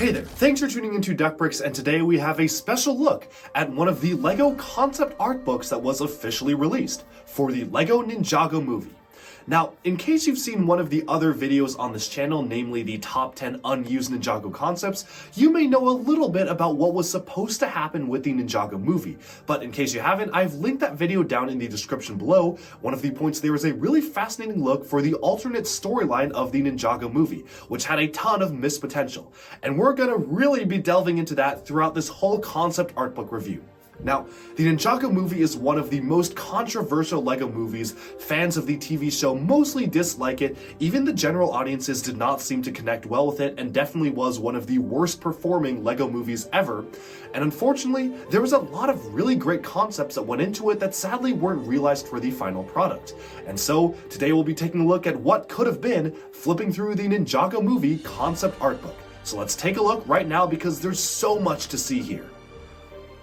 Hey there, thanks for tuning into Duckbricks, and today we have a special look at one of the LEGO concept art books that was officially released for the LEGO Ninjago movie. Now, in case you've seen one of the other videos on this channel, namely the top 10 unused Ninjago concepts, you may know a little bit about what was supposed to happen with the Ninjago movie. But in case you haven't, I've linked that video down in the description below. One of the points there is a really fascinating look for the alternate storyline of the Ninjago movie, which had a ton of missed potential. And we're gonna really be delving into that throughout this whole concept art book review. Now, the Ninjago movie is one of the most controversial LEGO movies. Fans of the TV show mostly dislike it. Even the general audiences did not seem to connect well with it, and definitely was one of the worst performing LEGO movies ever. And unfortunately, there was a lot of really great concepts that went into it that sadly weren't realized for the final product. And so, today we'll be taking a look at what could have been, flipping through the Ninjago movie concept art book. So let's take a look right now because there's so much to see here.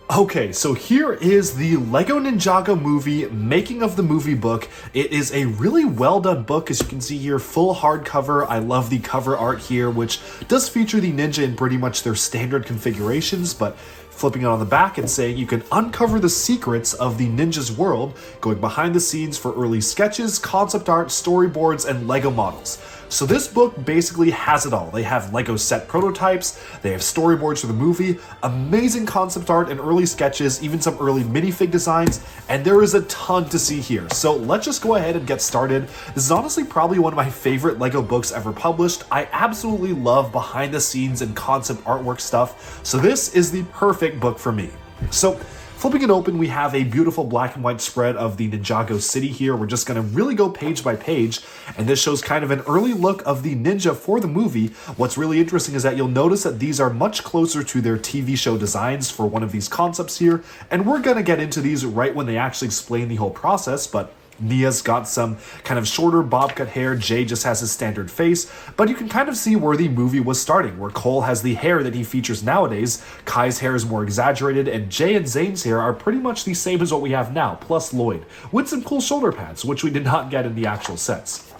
Okay, so here is the LEGO Ninjago movie, making of the movie book. It is a really well done book, as you can see here, full hardcover. I love the cover art here, which does feature the ninja in pretty much their standard configurations, but flipping it on the back and saying you can uncover the secrets of the ninja's world, going behind the scenes for early sketches, concept art, storyboards, and LEGO models. So this book basically has it all. They have LEGO set prototypes, they have storyboards for the movie, amazing concept art and early sketches, even some early minifig designs, and there is a ton to see here. So let's just go ahead and get started. This is honestly probably one of my favorite LEGO books ever published. I absolutely love behind the scenes and concept artwork stuff, so this is the perfect book for me. So flipping it open, we have a beautiful black and white spread of the Ninjago City here. We're just going to really go page by page, and this shows kind of an early look of the ninja for the movie. What's really interesting is that you'll notice that these are much closer to their TV show designs for one of these concepts here, and we're going to get into these right when they actually explain the whole process, but Nia's got some kind of shorter bob cut hair, Jay just has his standard face, but you can kind of see where the movie was starting, where Cole has the hair that he features nowadays, Kai's hair is more exaggerated, and Jay and Zayn's hair are pretty much the same as what we have now, plus Lloyd, with some cool shoulder pads, which we did not get in the actual sets.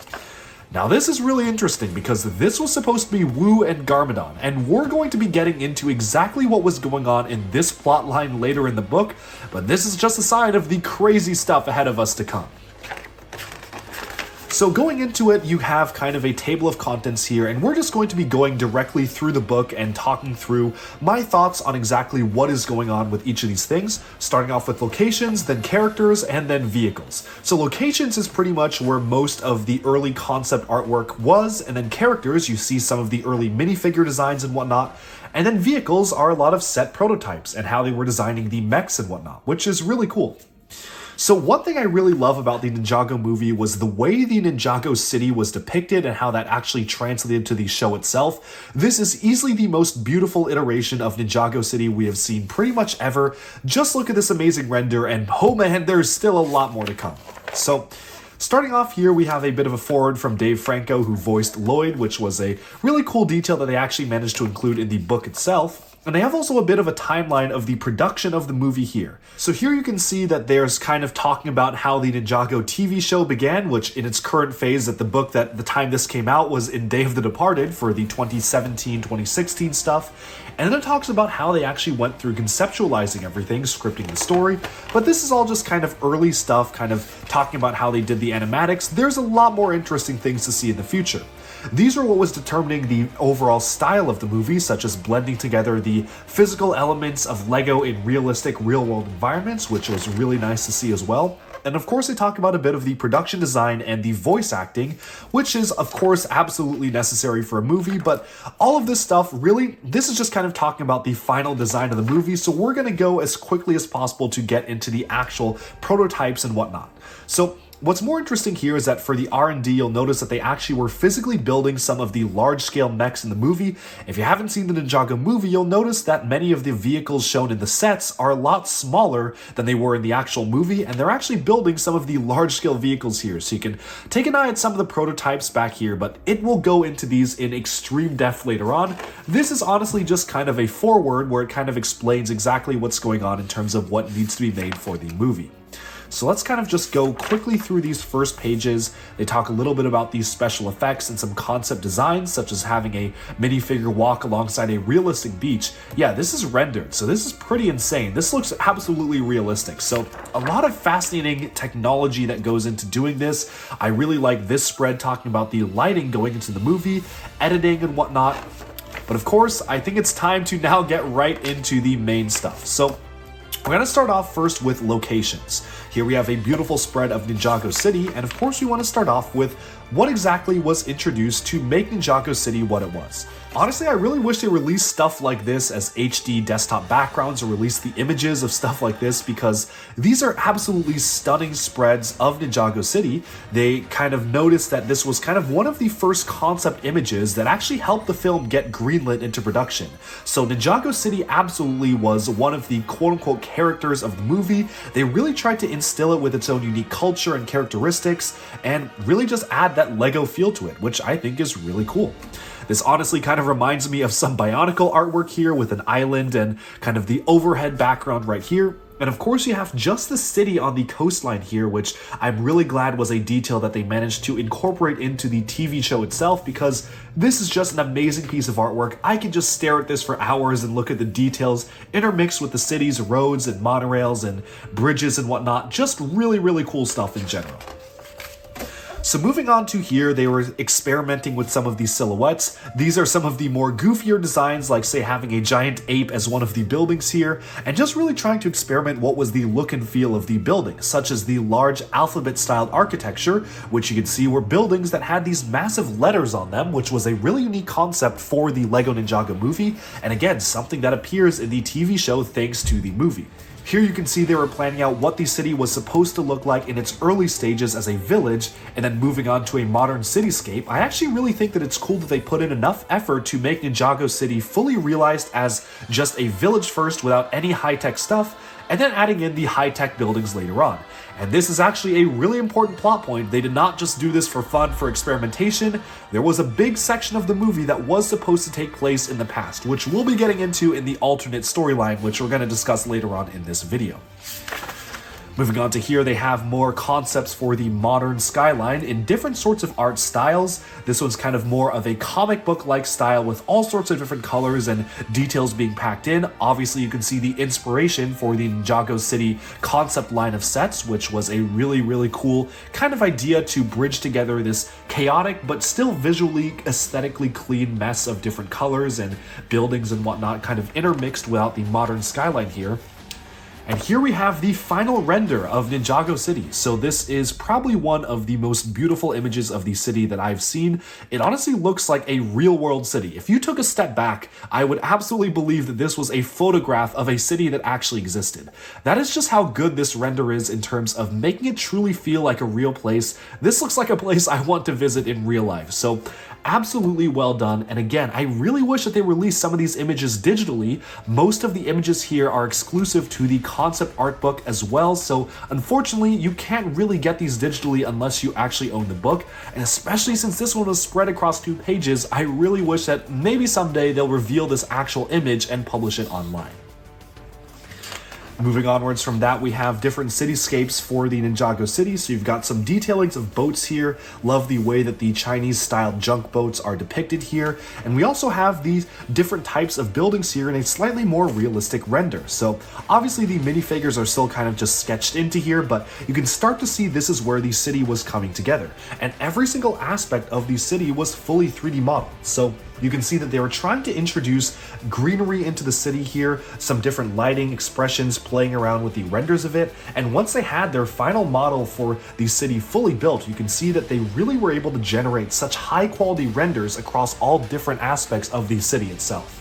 Now this is really interesting because this was supposed to be Wu and Garmadon, and we're going to be getting into exactly what was going on in this plotline later in the book, but this is just a sign of the crazy stuff ahead of us to come. So going into it, you have kind of a table of contents here, and we're just going to be going directly through the book and talking through my thoughts on exactly what is going on with each of these things, starting off with locations, then characters, and then vehicles. So locations is pretty much where most of the early concept artwork was, and then characters, you see some of the early minifigure designs and whatnot, and then vehicles are a lot of set prototypes and how they were designing the mechs and whatnot, which is really cool. So one thing I really love about the Ninjago movie was the way the Ninjago City was depicted and how that actually translated to the show itself. This is easily the most beautiful iteration of Ninjago City we have seen pretty much ever. Just look at this amazing render, and oh man, there's still a lot more to come. So starting off here, we have a bit of a forward from Dave Franco, who voiced Lloyd, which was a really cool detail that they actually managed to include in the book itself. And they have also a bit of a timeline of the production of the movie here. So here you can see that there's kind of talking about how the Ninjago TV show began, which in its current phase at the book that the time this came out was in Day of the Departed for the 2017-2016 stuff. And then it talks about how they actually went through conceptualizing everything, scripting the story. But this is all just kind of early stuff, kind of talking about how they did the animatics. There's a lot more interesting things to see in the future. These are what was determining the overall style of the movie, such as blending together the physical elements of LEGO in realistic real-world environments, which was really nice to see as well. And of course, they talk about a bit of the production design and the voice acting, which is, of course, absolutely necessary for a movie, but all of this stuff, really, this is just kind of talking about the final design of the movie, so we're going to go as quickly as possible to get into the actual prototypes and whatnot. So what's more interesting here is that for the R&D, you'll notice that they actually were physically building some of the large-scale mechs in the movie. If you haven't seen the Ninjago movie, you'll notice that many of the vehicles shown in the sets are a lot smaller than they were in the actual movie, and they're actually building some of the large-scale vehicles here. So you can take an eye at some of the prototypes back here, but it will go into these in extreme depth later on. This is honestly just kind of a foreword where it kind of explains exactly what's going on in terms of what needs to be made for the movie. So let's kind of just go quickly through these first pages. They talk a little bit about these special effects and some concept designs, such as having a minifigure walk alongside a realistic beach. Yeah, this is rendered, so this is pretty insane. This looks absolutely realistic. So a lot of fascinating technology that goes into doing this. I really like this spread talking about the lighting going into the movie, editing and whatnot. But of course, I think it's time to now get right into the main stuff. So we're going to start off first with locations. Here we have a beautiful spread of Ninjago City, and of course we want to start off with what exactly was introduced to make Ninjago City what it was. Honestly, I really wish they released stuff like this as HD desktop backgrounds, or released the images of stuff like this, because these are absolutely stunning spreads of Ninjago City. They kind of noticed that this was kind of one of the first concept images that actually helped the film get greenlit into production. So Ninjago City absolutely was one of the quote-unquote characters of the movie. They really tried to instill it with its own unique culture and characteristics, and really just add that Lego feel to it, which I think is really cool. This honestly kind of reminds me of some Bionicle artwork here with an island and kind of the overhead background right here. And of course you have just the city on the coastline here, which I'm really glad was a detail that they managed to incorporate into the TV show itself, because this is just an amazing piece of artwork. I can just stare at this for hours and look at the details intermixed with the city's roads and monorails and bridges and whatnot. Just really, really cool stuff in general. So moving on to here, they were experimenting with some of these silhouettes. These are some of the more goofier designs, like say having a giant ape as one of the buildings here, and just really trying to experiment what was the look and feel of the building, such as the large alphabet-styled architecture, which you can see were buildings that had these massive letters on them, which was a really unique concept for the Lego Ninjago movie, and again, something that appears in the TV show thanks to the movie. Here you can see they were planning out what the city was supposed to look like in its early stages as a village, and then moving on to a modern cityscape. I actually really think that it's cool that they put in enough effort to make Ninjago City fully realized as just a village first without any high-tech stuff, and then adding in the high-tech buildings later on. And this is actually a really important plot point. They did not just do this for fun, for experimentation. There was a big section of the movie that was supposed to take place in the past, which we'll be getting into in the alternate storyline, which we're going to discuss later on in this video. Moving on to here, they have more concepts for the modern skyline in different sorts of art styles. This one's kind of more of a comic book-like style with all sorts of different colors and details being packed in. Obviously, you can see the inspiration for the Ninjago City concept line of sets, which was a really, really cool kind of idea to bridge together this chaotic but still visually, aesthetically clean mess of different colors and buildings and whatnot kind of intermixed without the modern skyline here. And here we have the final render of Ninjago City. So this is probably one of the most beautiful images of the city that I've seen. It honestly looks like a real-world city. If you took a step back, I would absolutely believe that this was a photograph of a city that actually existed. That is just how good this render is in terms of making it truly feel like a real place. This looks like a place I want to visit in real life. So absolutely well done. And again, I really wish that they released some of these images digitally. Most of the images here are exclusive to the concept art book as well, so unfortunately you can't really get these digitally unless you actually own the book. And especially since this one was spread across 2 pages, I really wish that maybe someday they'll reveal this actual image and publish it online. Moving onwards from that, we have different cityscapes for the Ninjago City. So you've got some detailings of boats here. Love the way that the Chinese-style junk boats are depicted here. And we also have these different types of buildings here in a slightly more realistic render. So obviously the minifigures are still kind of just sketched into here, but you can start to see this is where the city was coming together. And every single aspect of the city was fully 3D modeled. So you can see that they were trying to introduce greenery into the city here, some different lighting expressions playing around with the renders of it, and once they had their final model for the city fully built, you can see that they really were able to generate such high quality renders across all different aspects of the city itself.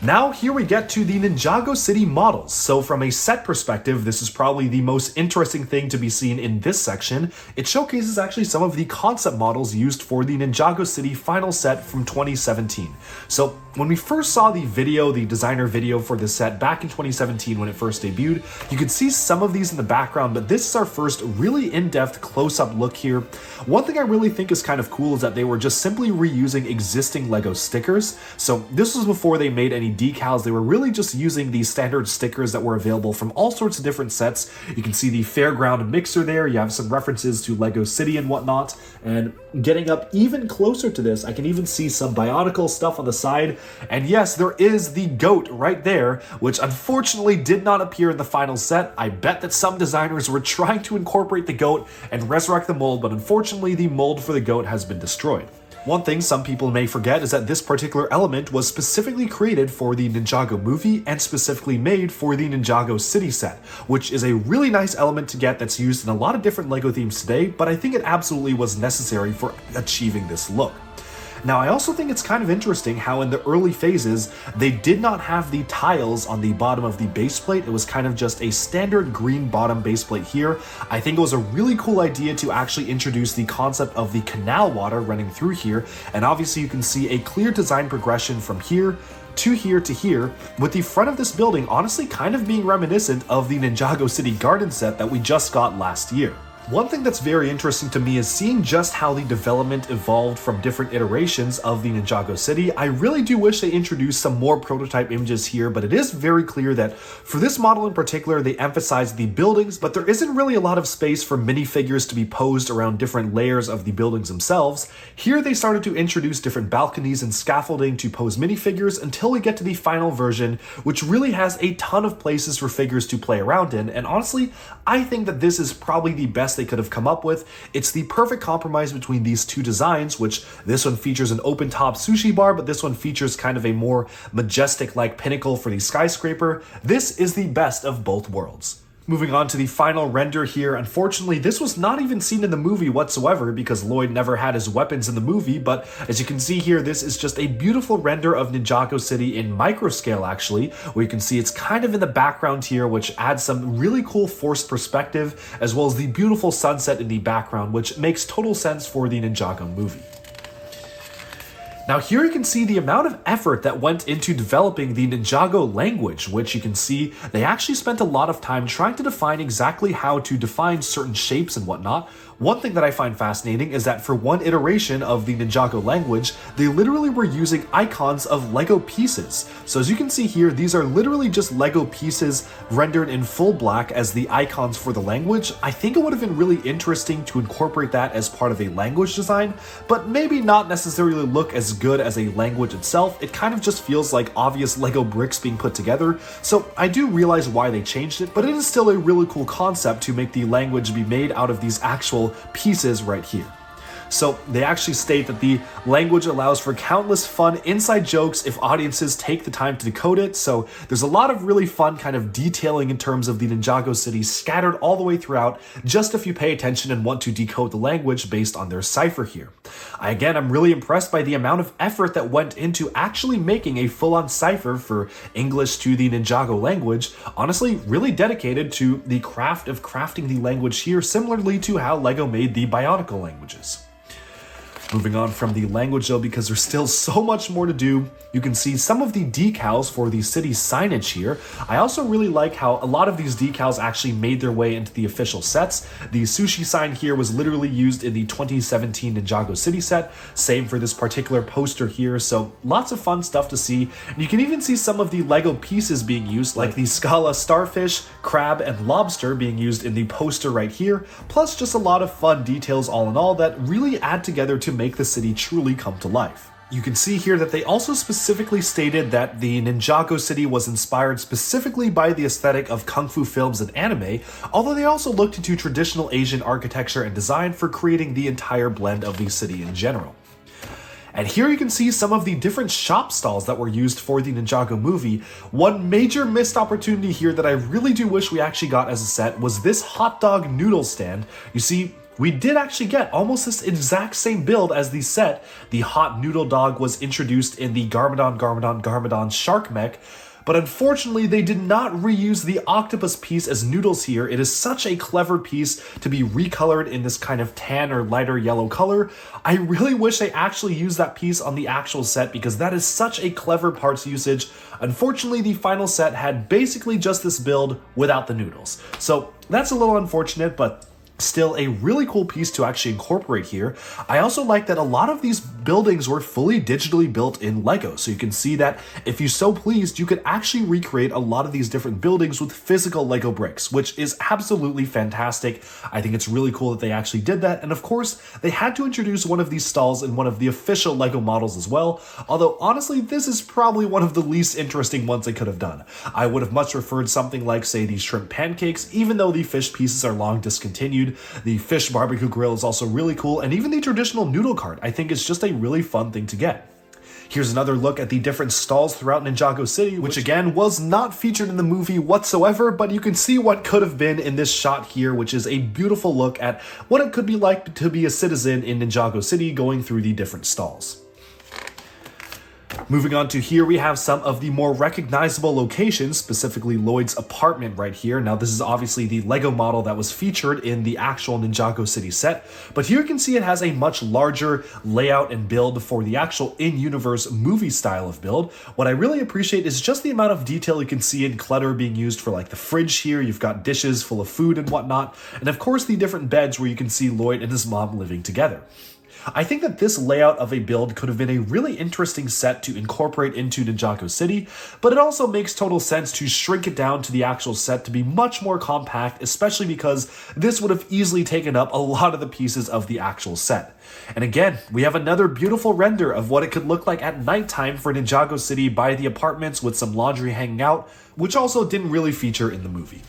Now here we get to the Ninjago City models. So from a set perspective, this is probably the most interesting thing to be seen in this section. It showcases actually some of the concept models used for the Ninjago City final set from 2017. So when we first saw the video, the designer video for this set back in 2017 when it first debuted, you could see some of these in the background, but this is our first really in-depth close-up look here. One thing I really think is kind of cool is that they were just simply reusing existing Lego stickers. So this was before they made any any decals. They were really just using the standard stickers that were available from all sorts of different sets. You can see the Fairground mixer there. You have some references to Lego City and whatnot. And getting up even closer to this, I can even see some Bionicle stuff on the side. And yes, there is the goat right there, which unfortunately did not appear in the final set. I bet that some designers were trying to incorporate the goat and resurrect the mold, but unfortunately the mold for the goat has been destroyed. One thing some people may forget is that this particular element was specifically created for the Ninjago movie and specifically made for the Ninjago City set, which is a really nice element to get that's used in a lot of different LEGO themes today, but I think it absolutely was necessary for achieving this look. Now, I also think it's kind of interesting how in the early phases, they did not have the tiles on the bottom of the base plate. It was kind of just a standard green bottom base plate here. I think it was a really cool idea to actually introduce the concept of the canal water running through here. And obviously you can see a clear design progression from here to here, with the front of this building honestly kind of being reminiscent of the Ninjago City garden set that we just got last year. One thing that's very interesting to me is seeing just how the development evolved from different iterations of the Ninjago City. I really do wish they introduced some more prototype images here, but it is very clear that for this model in particular, they emphasize the buildings, but there isn't really a lot of space for minifigures to be posed around different layers of the buildings themselves. Here they started to introduce different balconies and scaffolding to pose minifigures until we get to the final version, which really has a ton of places for figures to play around in, and honestly, I think that this is probably the best they could have come up with. It's the perfect compromise between these two designs, which this one features an open top sushi bar, but this one features kind of a more majestic like pinnacle for the skyscraper. This is the best of both worlds. Moving on to the final render here, unfortunately this was not even seen in the movie whatsoever because Lloyd never had his weapons in the movie, but as you can see here, this is just a beautiful render of Ninjago City in micro scale actually, where you can see it's kind of in the background here, which adds some really cool forced perspective, as well as the beautiful sunset in the background, which makes total sense for the Ninjago movie. Now here you can see the amount of effort that went into developing the Ninjago language, which you can see they actually spent a lot of time trying to define exactly how to define certain shapes and whatnot. One thing that I find fascinating is that for one iteration of the Ninjago language, they literally were using icons of Lego pieces. So as you can see here, these are literally just Lego pieces rendered in full black as the icons for the language. I think it would have been really interesting to incorporate that as part of a language design, but maybe not necessarily look as good as a language itself. It kind of just feels like obvious Lego bricks being put together. So I do realize why they changed it, but it is still a really cool concept to make the language be made out of these actual pieces right here. So they actually state that the language allows for countless fun inside jokes if audiences take the time to decode it. So there's a lot of really fun kind of detailing in terms of the Ninjago City scattered all the way throughout, just if you pay attention and want to decode the language based on their cipher here. I'm really impressed by the amount of effort that went into actually making a full-on cipher for English to the Ninjago language. Honestly, really dedicated to the craft of crafting the language here, similarly to how LEGO made the Bionicle languages. Moving on from the language though, because there's still so much more to do, you can see some of the decals for the city signage here. I also really like how a lot of these decals actually made their way into the official sets. The sushi sign here was literally used in the 2017 Ninjago City set. Same for this particular poster here, so lots of fun stuff to see. And you can even see some of the Lego pieces being used, like the Scala starfish, crab, and lobster being used in the poster right here, plus just a lot of fun details all in all that really add together to make the city truly come to life. You can see here that they also specifically stated that the Ninjago City was inspired specifically by the aesthetic of kung fu films and anime, although they also looked into traditional Asian architecture and design for creating the entire blend of the city in general. And here you can see some of the different shop stalls that were used for the Ninjago movie. One major missed opportunity here that I really do wish we actually got as a set was this hot dog noodle stand. You see, we did actually get almost this exact same build as the set. The hot noodle dog was introduced in the Garmadon shark mech, but unfortunately they did not reuse the octopus piece as noodles here. It is such a clever piece to be recolored in this kind of tan or lighter yellow color. I really wish they actually used that piece on the actual set because that is such a clever parts usage. Unfortunately, the final set had basically just this build without the noodles. So that's a little unfortunate, but Still a really cool piece to actually incorporate here. I also like that a lot of these buildings were fully digitally built in Lego. So you can see that if you so pleased, you could actually recreate a lot of these different buildings with physical Lego bricks, which is absolutely fantastic. I think it's really cool that they actually did that. And of course, they had to introduce one of these stalls in one of the official Lego models as well. Although honestly, this is probably one of the least interesting ones they could have done. I would have much preferred something like, say, these shrimp pancakes, even though the fish pieces are long discontinued. The fish barbecue grill is also really cool, and even the traditional noodle cart I think is just a really fun thing to get. Here's another look at the different stalls throughout Ninjago City, which again was not featured in the movie whatsoever, but you can see what could have been in this shot here, which is a beautiful look at what it could be like to be a citizen in Ninjago City going through the different stalls. Moving on to here, we have some of the more recognizable locations, specifically Lloyd's apartment right here. Now, this is obviously the Lego model that was featured in the actual Ninjago City set, but here you can see it has a much larger layout and build for the actual in-universe movie style of build. What I really appreciate is just the amount of detail you can see in clutter being used for like the fridge here. You've got dishes full of food and whatnot, and of course the different beds where you can see Lloyd and his mom living together. I think that this layout of a build could have been a really interesting set to incorporate into Ninjago City, but it also makes total sense to shrink it down to the actual set to be much more compact, especially because this would have easily taken up a lot of the pieces of the actual set. And again, we have another beautiful render of what it could look like at nighttime for Ninjago City by the apartments with some laundry hanging out, which also didn't really feature in the movie.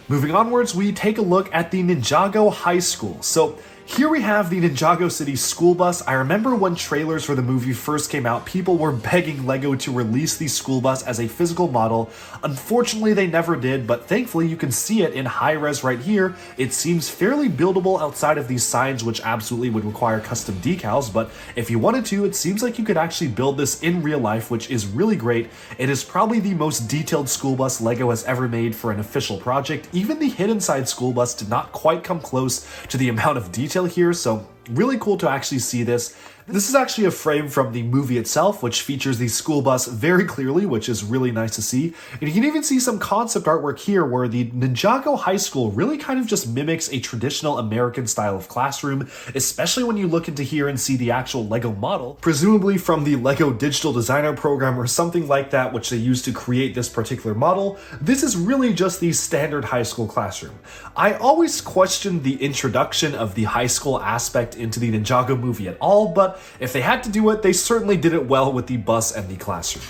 Moving onwards, we take a look at the Ninjago High School. So here we have the Ninjago City school bus. I remember when trailers for the movie first came out, people were begging LEGO to release the school bus as a physical model. Unfortunately, they never did, but thankfully you can see it in high res right here. It seems fairly buildable outside of these signs, which absolutely would require custom decals, but if you wanted to, it seems like you could actually build this in real life, which is really great. It is probably the most detailed school bus LEGO has ever made for an official project. Even the hidden side school bus did not quite come close to the amount of detail here, so really cool to actually see this. This is actually a frame from the movie itself, which features the school bus very clearly, which is really nice to see. And you can even see some concept artwork here where the Ninjago High School really kind of just mimics a traditional American style of classroom, especially when you look into here and see the actual LEGO model, presumably from the LEGO Digital Designer program or something like that, which they used to create this particular model. This is really just the standard high school classroom. I always questioned the introduction of the high school aspect into the Ninjago movie at all, but if they had to do it, they certainly did it well with the bus and the classroom.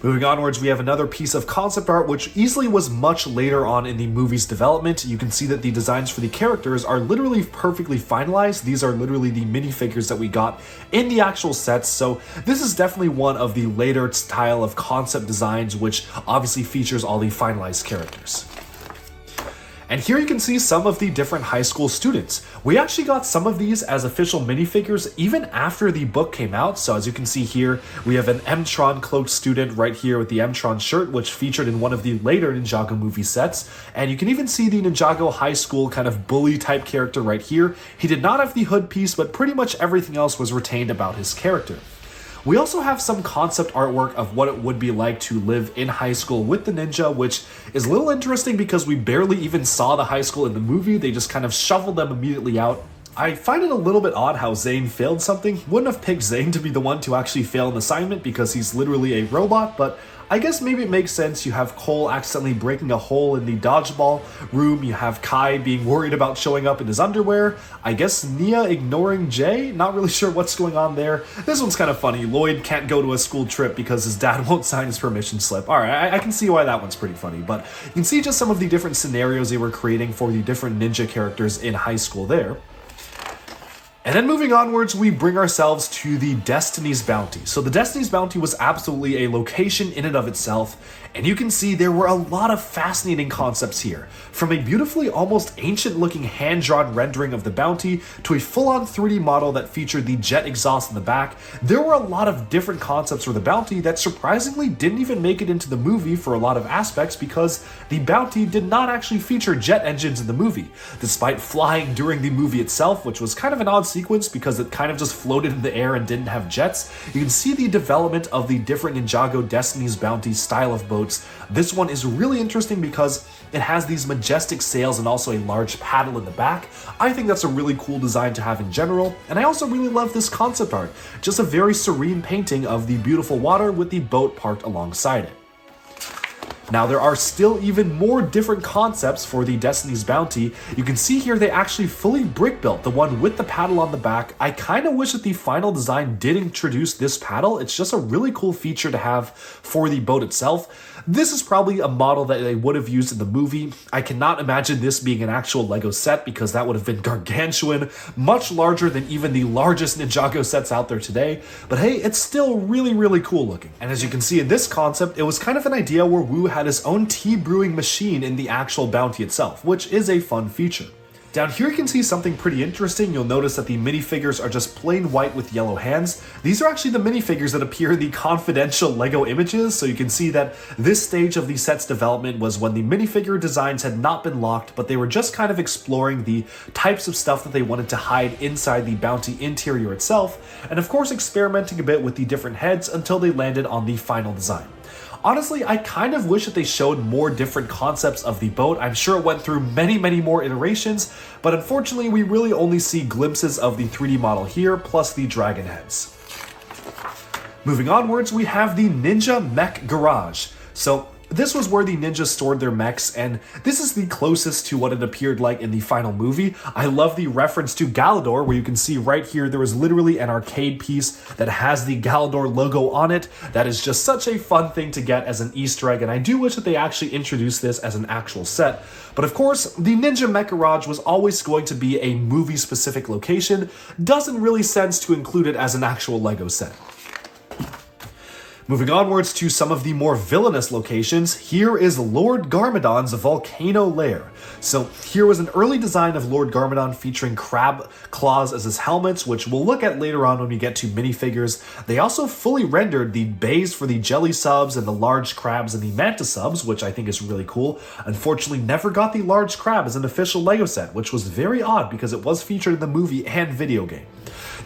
Moving onwards, we have another piece of concept art which easily was much later on in the movie's development. You can see that the designs for the characters are literally perfectly finalized. These are literally the minifigures that we got in the actual sets, so this is definitely one of the later style of concept designs which obviously features all the finalized characters. And here you can see some of the different high school students. We actually got some of these as official minifigures even after the book came out. So as you can see here, we have an M-Tron cloaked student right here with the M-Tron shirt, which featured in one of the later Ninjago movie sets. And you can even see the Ninjago High School kind of bully type character right here. He did not have the hood piece, but pretty much everything else was retained about his character. We also have some concept artwork of what it would be like to live in high school with the ninja, which is a little interesting because we barely even saw the high school in the movie. They just kind of shuffled them immediately out. I find it a little bit odd how Zayne failed something. Wouldn't have picked Zayne to be the one to actually fail an assignment because he's literally a robot, but I guess maybe it makes sense. You have Cole accidentally breaking a hole in the dodgeball room. You have Kai being worried about showing up in his underwear. I guess Nia ignoring Jay. Not really sure what's going on there. This one's kind of funny. Lloyd can't go to a school trip because his dad won't sign his permission slip. All right, I can see why that one's pretty funny, but you can see just some of the different scenarios they were creating for the different ninja characters in high school there. And then moving onwards, we bring ourselves to the Destiny's Bounty. So the Destiny's Bounty was absolutely a location in and of itself, and you can see there were a lot of fascinating concepts here. From a beautifully almost ancient looking hand-drawn rendering of the bounty to a full-on 3D model that featured the jet exhaust in the back, there were a lot of different concepts for the bounty that surprisingly didn't even make it into the movie for a lot of aspects because the bounty did not actually feature jet engines in the movie, despite flying during the movie itself, which was kind of an odd sequence sequence because it kind of just floated in the air and didn't have jets. You can see the development of the different Ninjago Destiny's Bounty style of boats. This one is really interesting because it has these majestic sails and also a large paddle in the back. I think that's a really cool design to have in general, and I also really love this concept art. Just a very serene painting of the beautiful water with the boat parked alongside it. Now, there are still even more different concepts for the Destiny's Bounty. You can see here they actually fully brick built the one with the paddle on the back. I kind of wish that the final design did introduce this paddle. It's just a really cool feature to have for the boat itself. This is probably a model that they would have used in the movie. I cannot imagine this being an actual Lego set because that would have been gargantuan, much larger than even the largest Ninjago sets out there today. But hey, it's still really, really cool looking. And as you can see in this concept, it was kind of an idea where Wu had his own tea brewing machine in the actual bounty itself, which is a fun feature. Down here you can see something pretty interesting. You'll notice that the minifigures are just plain white with yellow hands. These are actually the minifigures that appear in the confidential Lego images, so you can see that this stage of the set's development was when the minifigure designs had not been locked, but they were just kind of exploring the types of stuff that they wanted to hide inside the bounty interior itself, and of course experimenting a bit with the different heads until they landed on the final design. Honestly, I kind of wish that they showed more different concepts of the boat. I'm sure it went through many, many more iterations, but unfortunately we really only see glimpses of the 3D model here, plus the dragon heads. Moving onwards, we have the Ninja Mech Garage. So this was where the ninjas stored their mechs, and this is the closest to what it appeared like in the final movie. I love the reference to Galador, where you can see right here there is literally an arcade piece that has the Galador logo on it. That is just such a fun thing to get as an Easter egg, and I do wish that they actually introduced this as an actual set. But of course, the Ninja Mech Garage was always going to be a movie-specific location. Doesn't really sense to include it as an actual Lego set. Moving onwards to some of the more villainous locations, here is Lord Garmadon's Volcano Lair. So here was an early design of Lord Garmadon featuring crab claws as his helmets, which we'll look at later on when we get to minifigures. They also fully rendered the bays for the jelly subs and the large crabs and the manta subs, which I think is really cool. Unfortunately, never got the large crab as an official Lego set, which was very odd because it was featured in the movie and video game.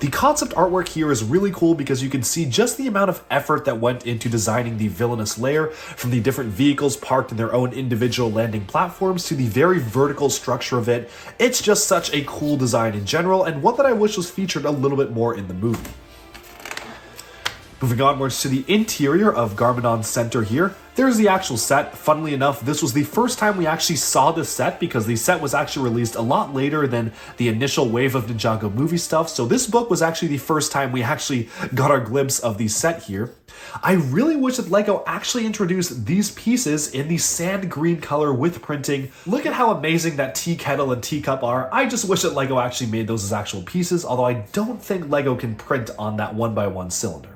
The concept artwork here is really cool because you can see just the amount of effort that went into designing the villainous lair, from the different vehicles parked in their own individual landing platforms to the very vertical structure of it. It's just such a cool design in general, and one that I wish was featured a little bit more in the movie. Moving onwards to the interior of Garmadon's center here, there's the actual set. Funnily enough, this was the first time we actually saw this set because the set was actually released a lot later than the initial wave of Ninjago movie stuff, so this book was actually the first time we actually got our glimpse of the set here. I really wish that Lego actually introduced these pieces in the sand green color with printing. Look at how amazing that tea kettle and teacup are. I just wish that Lego actually made those as actual pieces, although I don't think Lego can print on that 1x1 cylinder.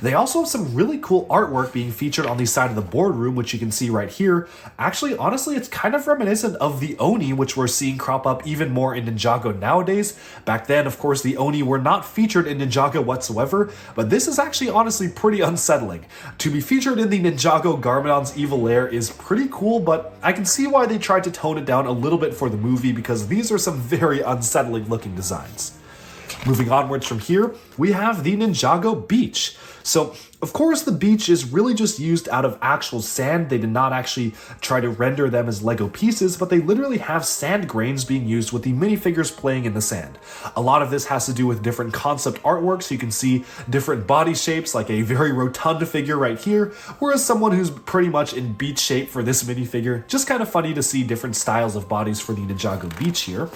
They also have some really cool artwork being featured on the side of the boardroom, which you can see right here. Actually, honestly, it's kind of reminiscent of the Oni, which we're seeing crop up even more in Ninjago nowadays. Back then, of course, the Oni were not featured in Ninjago whatsoever, but this is actually honestly pretty unsettling. To be featured in the Ninjago Garmadon's Evil Lair is pretty cool, but I can see why they tried to tone it down a little bit for the movie because these are some very unsettling looking designs. Moving onwards from here, we have the Ninjago Beach. So, of course, the beach is really just used out of actual sand. They did not actually try to render them as Lego pieces, but they literally have sand grains being used with the minifigures playing in the sand. A lot of this has to do with different concept artwork, so you can see different body shapes, like a very rotund figure right here, whereas someone who's pretty much in beach shape for this minifigure. Just kind of funny to see different styles of bodies for the Ninjago Beach here.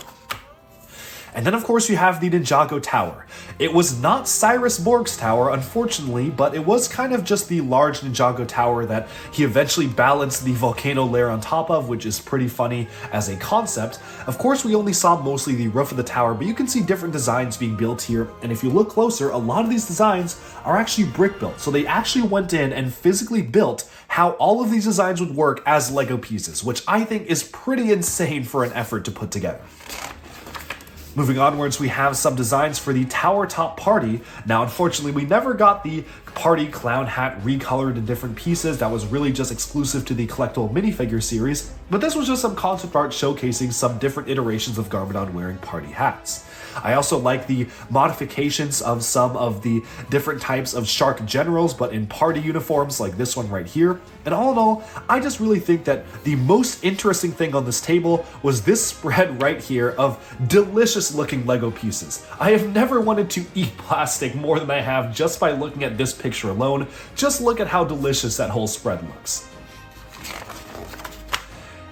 And then, of course, you have the Ninjago Tower. It was not Cyrus Borg's tower, unfortunately, but it was kind of just the large Ninjago tower that he eventually balanced the volcano lair on top of, which is pretty funny as a concept. Of course, we only saw mostly the roof of the tower, but you can see different designs being built here. And if you look closer, a lot of these designs are actually brick built. So they actually went in and physically built how all of these designs would work as Lego pieces, which I think is pretty insane for an effort to put together. Moving onwards, we have some designs for the Tower Top Party. Now, unfortunately, we never got the party clown hat recolored in different pieces. That was really just exclusive to the collectible minifigure series. But this was just some concept art showcasing some different iterations of Garmadon wearing party hats. I also like the modifications of some of the different types of shark generals, but in party uniforms like this one right here. And all in all, I just really think that the most interesting thing on this table was this spread right here of delicious looking Lego pieces. I have never wanted to eat plastic more than I have just by looking at this picture alone. Just look at how delicious that whole spread looks.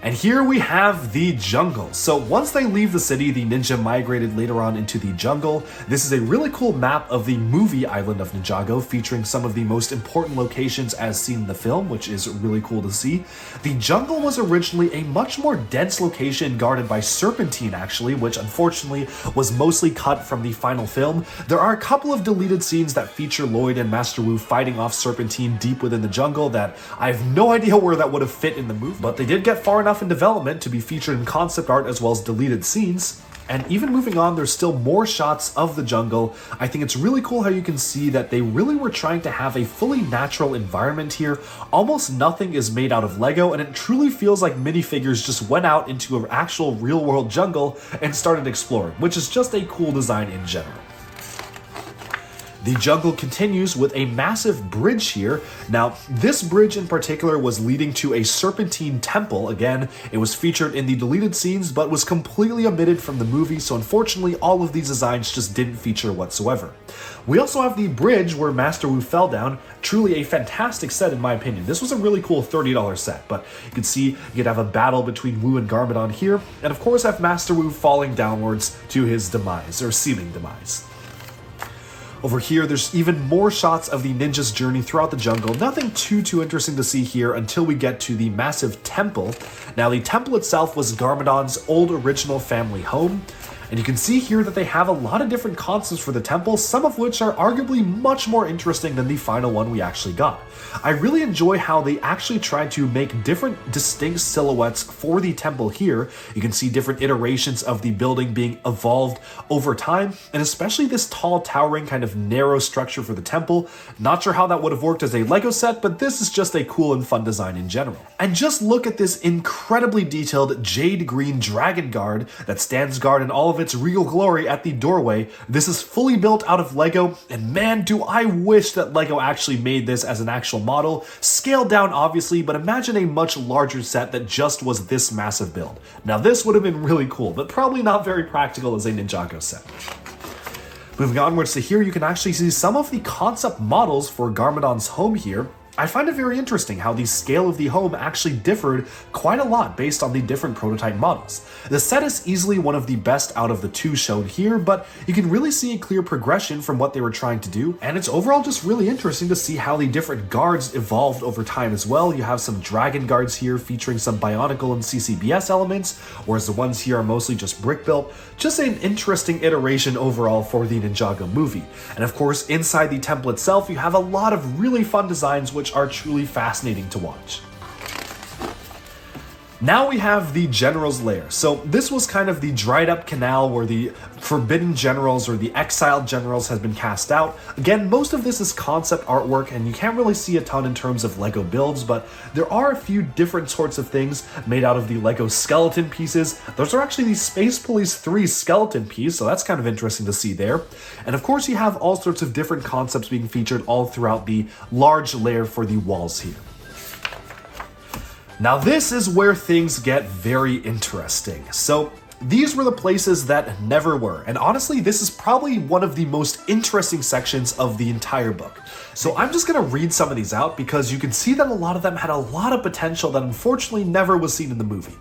And here we have the jungle. So once they leave the city, the ninja migrated later on into the jungle. This is a really cool map of the movie island of Ninjago, featuring some of the most important locations as seen in the film, which is really cool to see. The jungle was originally a much more dense location guarded by Serpentine actually, which unfortunately was mostly cut from the final film. There are a couple of deleted scenes that feature Lloyd and Master Wu fighting off Serpentine deep within the jungle that I have no idea where that would have fit in the movie, but they did get far enough in development to be featured in concept art as well as deleted scenes. And even moving on, there's still more shots of the jungle. I think it's really cool how you can see that they really were trying to have a fully natural environment here. Almost nothing is made out of Lego, and it truly feels like minifigures just went out into an actual real-world jungle and started exploring, which is just a cool design in general. The jungle continues with a massive bridge here. Now, this bridge in particular was leading to a serpentine temple. Again, it was featured in the deleted scenes, but was completely omitted from the movie, so unfortunately all of these designs just didn't feature whatsoever. We also have the bridge where Master Wu fell down. Truly a fantastic set in my opinion. This was a really cool $30 set, but you can see you could have a battle between Wu and Garmadon here, and of course have Master Wu falling downwards to his demise, or seeming demise. Over here, there's even more shots of the ninja's journey throughout the jungle. Nothing too interesting to see here until we get to the massive temple. Now, the temple itself was Garmadon's old original family home. And you can see here that they have a lot of different concepts for the temple, some of which are arguably much more interesting than the final one we actually got. I really enjoy how they actually tried to make different distinct silhouettes for the temple here. You can see different iterations of the building being evolved over time, and especially this tall, towering, kind of narrow structure for the temple. Not sure how that would have worked as a Lego set, but this is just a cool and fun design in general. And just look at this incredibly detailed jade green dragon guard that stands guard in all of its real glory at the doorway. This is fully built out of Lego, and man, do I wish that Lego actually made this as an actual model, scaled down obviously, but imagine a much larger set that just was this massive build. Now this would have been really cool, but probably not very practical as a Ninjago set. Moving onwards to here, you can actually see some of the concept models for Garmadon's home here. I find it very interesting how the scale of the home actually differed quite a lot based on the different prototype models. The set is easily one of the best out of the two shown here, but you can really see a clear progression from what they were trying to do, and it's overall just really interesting to see how the different guards evolved over time as well. You have some dragon guards here featuring some Bionicle and CCBS elements, whereas the ones here are mostly just brick built. Just an interesting iteration overall for the Ninjago movie. And of course, inside the temple itself, you have a lot of really fun designs which are truly fascinating to watch. Now we have the General's Lair. So this was kind of the dried up canal where the forbidden generals or the exiled generals has been cast out. Again, most of this is concept artwork and you can't really see a ton in terms of Lego builds, but there are a few different sorts of things made out of the Lego skeleton pieces. Those are actually the Space Police 3 skeleton piece, so that's kind of interesting to see there. And of course you have all sorts of different concepts being featured all throughout the large lair for the walls here. Now this is where things get very interesting. So these were the places that never were, and honestly this is probably one of the most interesting sections of the entire book. So I'm just gonna read some of these out because you can see that a lot of them had a lot of potential that unfortunately never was seen in the movie.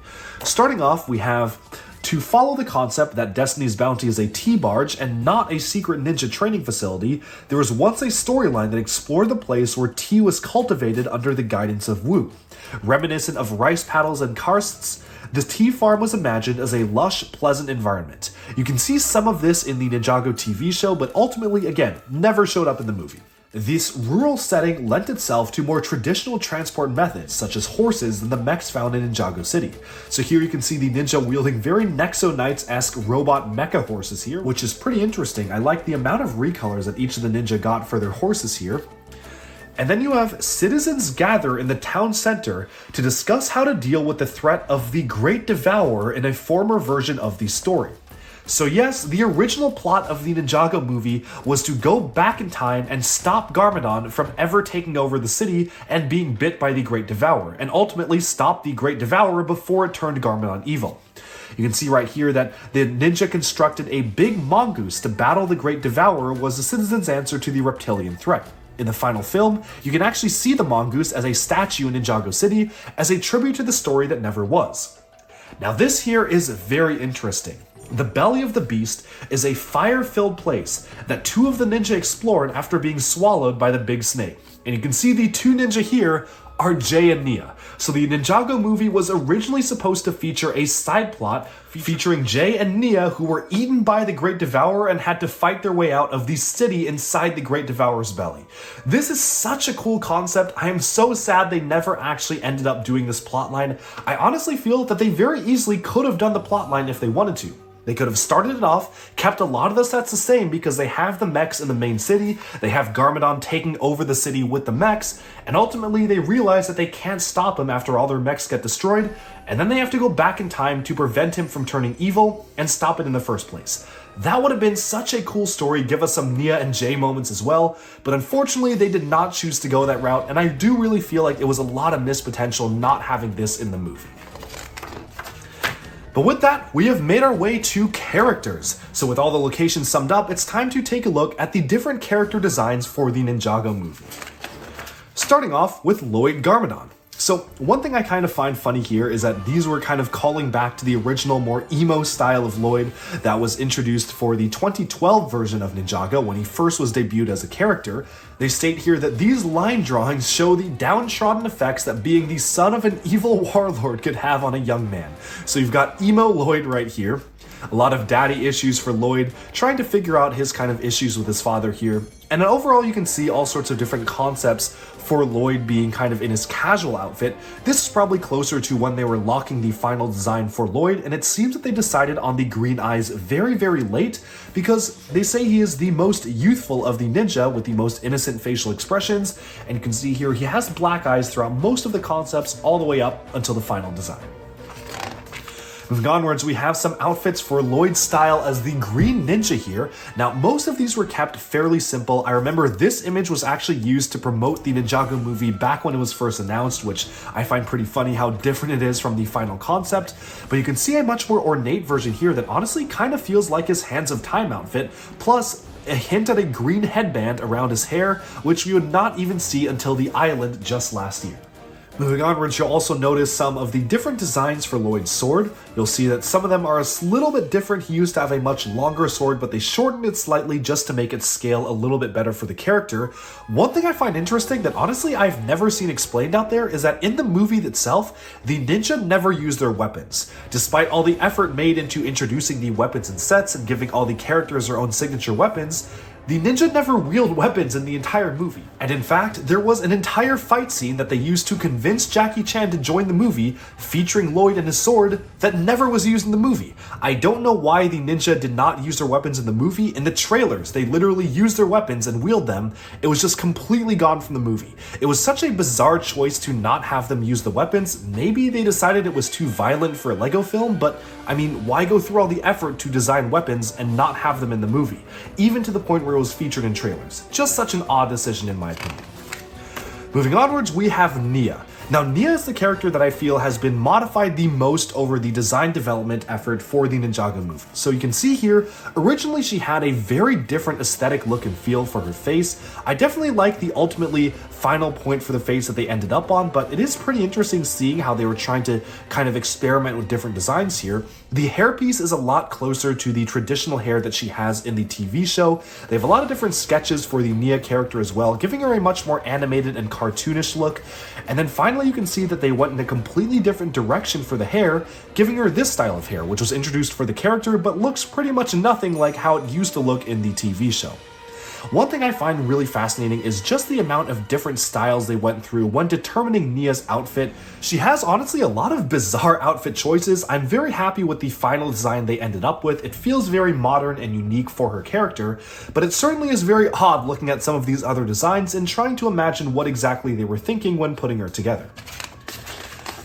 Starting off, we have to follow the concept that Destiny's Bounty is a T-barge and not a secret ninja training facility. There was once a storyline that explored the place where tea was cultivated under the guidance of Wu. Reminiscent of rice paddles and karsts, the tea farm was imagined as a lush, pleasant environment. You can see some of this in the Ninjago TV show, but ultimately, again, never showed up in the movie. This rural setting lent itself to more traditional transport methods, such as horses, than the mechs found in Ninjago City. So here you can see the ninja wielding very Nexo Knights-esque robot mecha horses here, which is pretty interesting. I like the amount of recolors that each of the ninja got for their horses here. And then you have citizens gather in the town center to discuss how to deal with the threat of the Great Devourer in a former version of the story. So yes, the original plot of the Ninjago movie was to go back in time and stop Garmadon from ever taking over the city and being bit by the Great Devourer, and ultimately stop the Great Devourer before it turned Garmadon evil. You can see right here that the ninja constructed a big mongoose to battle the Great Devourer was the citizens' answer to the reptilian threat. In the final film, you can actually see the mongoose as a statue in Ninjago City as a tribute to the story that never was. Now this here is very interesting. The belly of the beast is a fire-filled place that two of the ninja explored after being swallowed by the big snake. And you can see the two ninja here are Jay and Nia. So the Ninjago movie was originally supposed to feature a side plot featuring Jay and Nia, who were eaten by the Great Devourer and had to fight their way out of the city inside the Great Devourer's belly. This is such a cool concept. I am so sad they never actually ended up doing this plotline. I honestly feel that they very easily could have done the plotline if they wanted to. They could have started it off, kept a lot of the sets the same because they have the mechs in the main city, they have Garmadon taking over the city with the mechs, and ultimately they realize that they can't stop him after all their mechs get destroyed, and then they have to go back in time to prevent him from turning evil and stop it in the first place. That would have been such a cool story, give us some Nia and Jay moments as well, but unfortunately they did not choose to go that route, and I do really feel like it was a lot of missed potential not having this in the movie. But with that, we have made our way to characters. So with all the locations summed up, it's time to take a look at the different character designs for the Ninjago movie. Starting off with Lloyd Garmadon. So one thing I kind of find funny here is that these were kind of calling back to the original more emo style of Lloyd that was introduced for the 2012 version of Ninjago when he first was debuted as a character. They state here that these line drawings show the downtrodden effects that being the son of an evil warlord could have on a young man. So you've got emo Lloyd right here. A lot of daddy issues for Lloyd, trying to figure out his kind of issues with his father here. And overall you can see all sorts of different concepts for Lloyd being kind of in his casual outfit. This is probably closer to when they were locking the final design for Lloyd, and it seems that they decided on the green eyes very, very late because they say he is the most youthful of the ninja with the most innocent facial expressions, and you can see here he has black eyes throughout most of the concepts all the way up until the final design. Moving onwards, we have some outfits for Lloyd's style as the Green Ninja here. Now, most of these were kept fairly simple. I remember this image was actually used to promote the Ninjago movie back when it was first announced, which I find pretty funny how different it is from the final concept. But you can see a much more ornate version here that honestly kind of feels like his Hands of Time outfit, plus a hint at a green headband around his hair, which we would not even see until the island just last year. Moving onwards, you'll also notice some of the different designs for Lloyd's sword. You'll see that some of them are a little bit different. He used to have a much longer sword, but they shortened it slightly just to make it scale a little bit better for the character. One thing I find interesting that honestly I've never seen explained out there is that in the movie itself, the ninja never use their weapons. Despite all the effort made into introducing the weapons and sets and giving all the characters their own signature weapons, the ninja never wield weapons in the entire movie. And in fact, there was an entire fight scene that they used to convince Jackie Chan to join the movie featuring Lloyd and his sword that never was used in the movie. I don't know why the ninja did not use their weapons in the movie. In the trailers, they literally used their weapons and wield them. It was just completely gone from the movie. It was such a bizarre choice to not have them use the weapons. Maybe they decided it was too violent for a Lego film, but I mean, why go through all the effort to design weapons and not have them in the movie? Even to the point where it was featured in trailers. Just such an odd decision in my opinion. Moving onwards, we have Nia. Now, Nia is the character that I feel has been modified the most over the design development effort for the Ninjago movie. So you can see here, originally she had a very different aesthetic look and feel for her face. I definitely like the ultimately final point for the face that they ended up on, but it is pretty interesting seeing how they were trying to kind of experiment with different designs here. The hairpiece is a lot closer to the traditional hair that she has in the TV show. They have a lot of different sketches for the Nia character as well, giving her a much more animated and cartoonish look. And then finally, you can see that they went in a completely different direction for the hair, giving her this style of hair, which was introduced for the character, but looks pretty much nothing like how it used to look in the TV show. One thing I find really fascinating is just the amount of different styles they went through when determining Nia's outfit. She has honestly a lot of bizarre outfit choices. I'm very happy with the final design they ended up with. It feels very modern and unique for her character, but it certainly is very odd looking at some of these other designs and trying to imagine what exactly they were thinking when putting her together.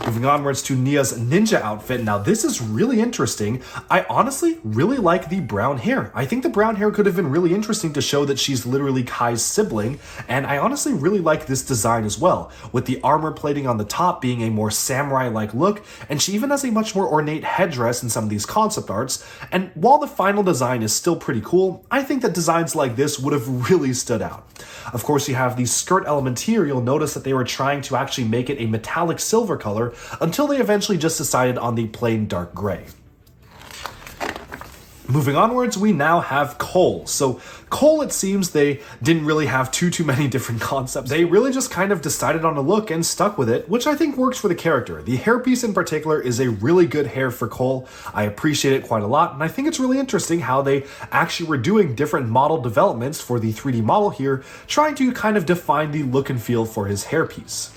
Moving onwards to Nia's ninja outfit. Now this is really interesting. I honestly really like the brown hair. I think the brown hair could have been really interesting to show that she's literally Kai's sibling, and I honestly really like this design as well, with the armor plating on the top being a more samurai-like look, and she even has a much more ornate headdress in some of these concept arts. And while the final design is still pretty cool, I think that designs like this would have really stood out. Of course, you have the skirt element here. You'll notice that they were trying to actually make it a metallic silver color, until they eventually just decided on the plain dark gray. Moving onwards, we now have Cole. So Cole, it seems they didn't really have too many different concepts. They really just kind of decided on a look and stuck with it, which I think works for the character. The hairpiece in particular is a really good hair for Cole. I appreciate it quite a lot, and I think it's really interesting how they actually were doing different model developments for the 3D model here, trying to kind of define the look and feel for his hairpiece.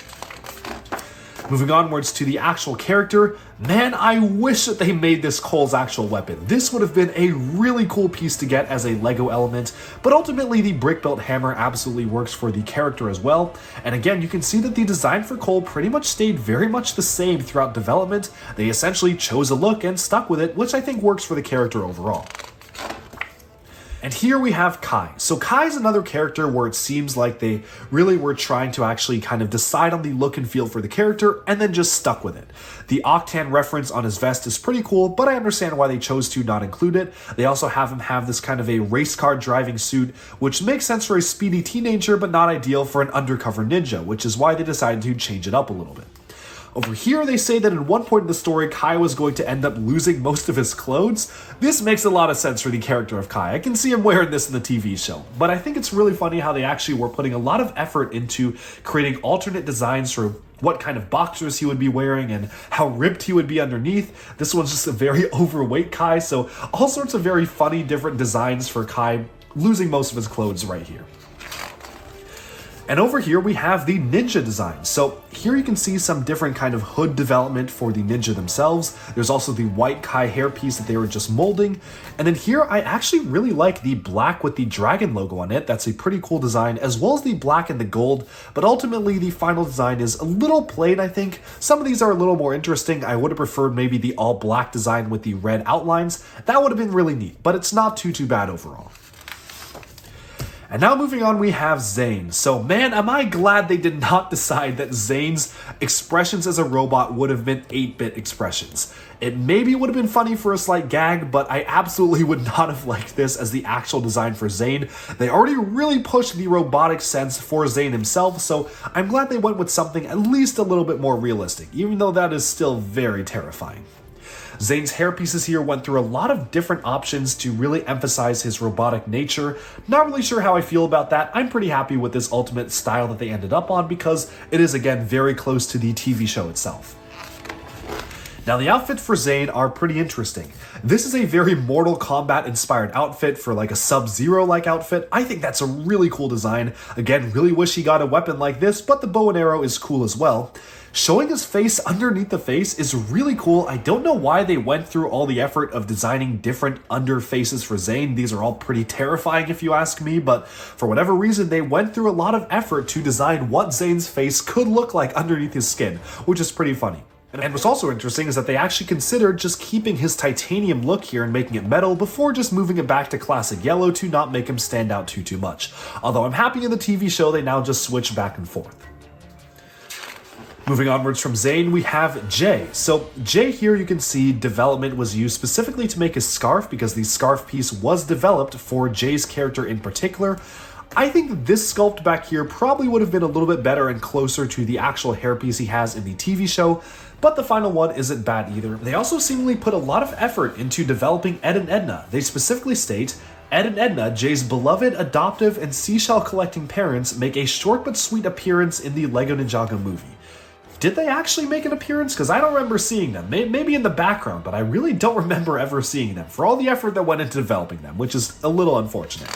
Moving onwards to the actual character, man, I wish that they made this Cole's actual weapon. This would have been a really cool piece to get as a Lego element, but ultimately the brick-built hammer absolutely works for the character as well. And again, you can see that the design for Cole pretty much stayed very much the same throughout development. They essentially chose a look and stuck with it, which I think works for the character overall. And here we have Kai. So Kai is another character where it seems like they really were trying to actually kind of decide on the look and feel for the character and then just stuck with it. The Octan reference on his vest is pretty cool, but I understand why they chose to not include it. They also have him have this kind of a race car driving suit, which makes sense for a speedy teenager, but not ideal for an undercover ninja, which is why they decided to change it up a little bit. Over here, they say that at one point in the story, Kai was going to end up losing most of his clothes. This makes a lot of sense for the character of Kai. I can see him wearing this in the TV show. But I think it's really funny how they actually were putting a lot of effort into creating alternate designs for what kind of boxers he would be wearing and how ripped he would be underneath. This one's just a very overweight Kai, so all sorts of very funny different designs for Kai losing most of his clothes right here. And over here we have the ninja design. So here you can see some different kind of hood development for the ninja themselves. There's also the white Kai hairpiece that they were just molding. And then here I actually really like the black with the dragon logo on it. That's a pretty cool design, as well as the black and the gold. But ultimately the final design is a little plain, I think. Some of these are a little more interesting. I would have preferred maybe the all black design with the red outlines. That would have been really neat, but it's not too bad overall. And now moving on, we have Zayns. So man, am I glad they did not decide that Zayns' expressions as a robot would have been 8-bit expressions. It maybe would have been funny for a slight gag, but I absolutely would not have liked this as the actual design for Zayn. They already really pushed the robotic sense for Zayn himself, so I'm glad they went with something at least a little bit more realistic, even though that is still very terrifying. Zayn's hairpieces here went through a lot of different options to really emphasize his robotic nature. Not really sure how I feel about that. I'm pretty happy with this ultimate style that they ended up on because it is, again, very close to the TV show itself. Now the outfits for Zayn are pretty interesting. This is a very Mortal Kombat inspired outfit for like a Sub-Zero like outfit. I think that's a really cool design. Again, really wish he got a weapon like this, but the bow and arrow is cool as well. Showing his face underneath the face is really cool. I don't know why they went through all the effort of designing different under faces for Zayn. These are all pretty terrifying if you ask me, but for whatever reason, they went through a lot of effort to design what Zayn's face could look like underneath his skin, which is pretty funny. And what's also interesting is that they actually considered just keeping his titanium look here and making it metal before just moving it back to classic yellow to not make him stand out too much. Although I'm happy in the TV show they now just switch back and forth. Moving onwards from Zayn, we have Jay. So Jay here, you can see development was used specifically to make his scarf because the scarf piece was developed for Jay's character in particular. I think that this sculpt back here probably would have been a little bit better and closer to the actual hairpiece he has in the TV show, but the final one isn't bad either. They also seemingly put a lot of effort into developing Ed and Edna. They specifically state, Ed and Edna, Jay's beloved, adoptive, and seashell collecting parents, make a short but sweet appearance in the LEGO Ninjago movie. Did they actually make an appearance? Because I don't remember seeing them. Maybe in the background, but I really don't remember ever seeing them for all the effort that went into developing them, which is a little unfortunate.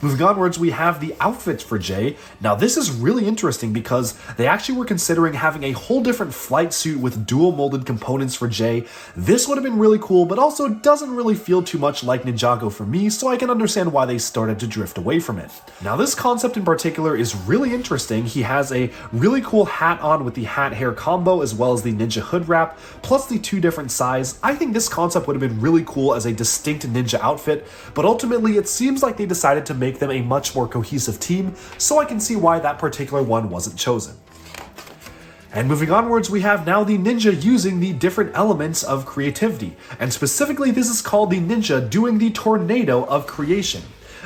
Moving onwards, we have the outfits for Jay. Now this is really interesting because they actually were considering having a whole different flight suit with dual molded components for Jay. This would have been really cool, but also doesn't really feel too much like Ninjago for me, so I can understand why they started to drift away from it. Now this concept in particular is really interesting. He has a really cool hat on with the hat hair combo as well as the ninja hood wrap, plus the 2 different size. I think this concept would have been really cool as a distinct ninja outfit, but ultimately it seems like they decided to make them a much more cohesive team, so I can see why that particular one wasn't chosen. And moving onwards, we have now the ninja using the different elements of creativity, and specifically this is called the ninja doing the tornado of creation.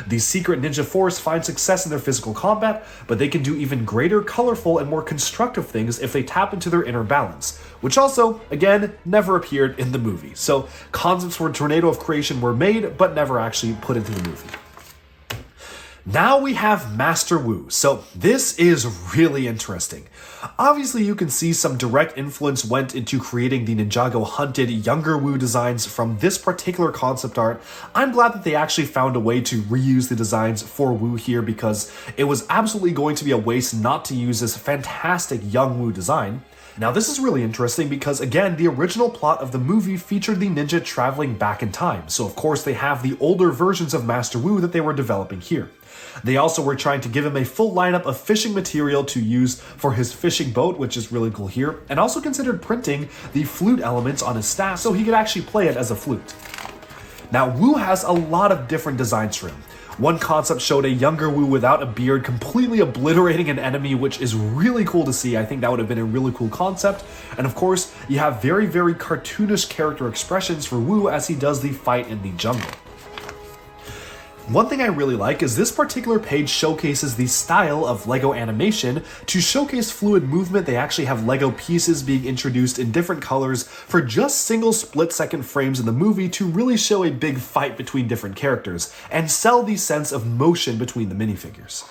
The secret ninja force finds success in their physical combat, but they can do even greater, colorful, and more constructive things if they tap into their inner balance, which also, again, never appeared in the movie. So concepts for tornado of creation were made, but never actually put into the movie. Now we have Master Wu, so this is really interesting. Obviously you can see some direct influence went into creating the Ninjago hunted younger Wu designs from this particular concept art. I'm glad that they actually found a way to reuse the designs for Wu here because it was absolutely going to be a waste not to use this fantastic young Wu design. Now this is really interesting because again, the original plot of the movie featured the ninja traveling back in time, so of course they have the older versions of Master Wu that they were developing here. They also were trying to give him a full lineup of fishing material to use for his fishing boat, which is really cool here, and also considered printing the flute elements on his staff so he could actually play it as a flute. Now Wu has a lot of different designs for him. One concept showed a younger Wu without a beard completely obliterating an enemy, which is really cool to see. I think that would have been a really cool concept. And of course, you have very, very cartoonish character expressions for Wu as he does the fight in the jungle. One thing I really like is this particular page showcases the style of LEGO animation. To showcase fluid movement, they actually have LEGO pieces being introduced in different colors for just single split-second frames in the movie to really show a big fight between different characters and sell the sense of motion between the minifigures.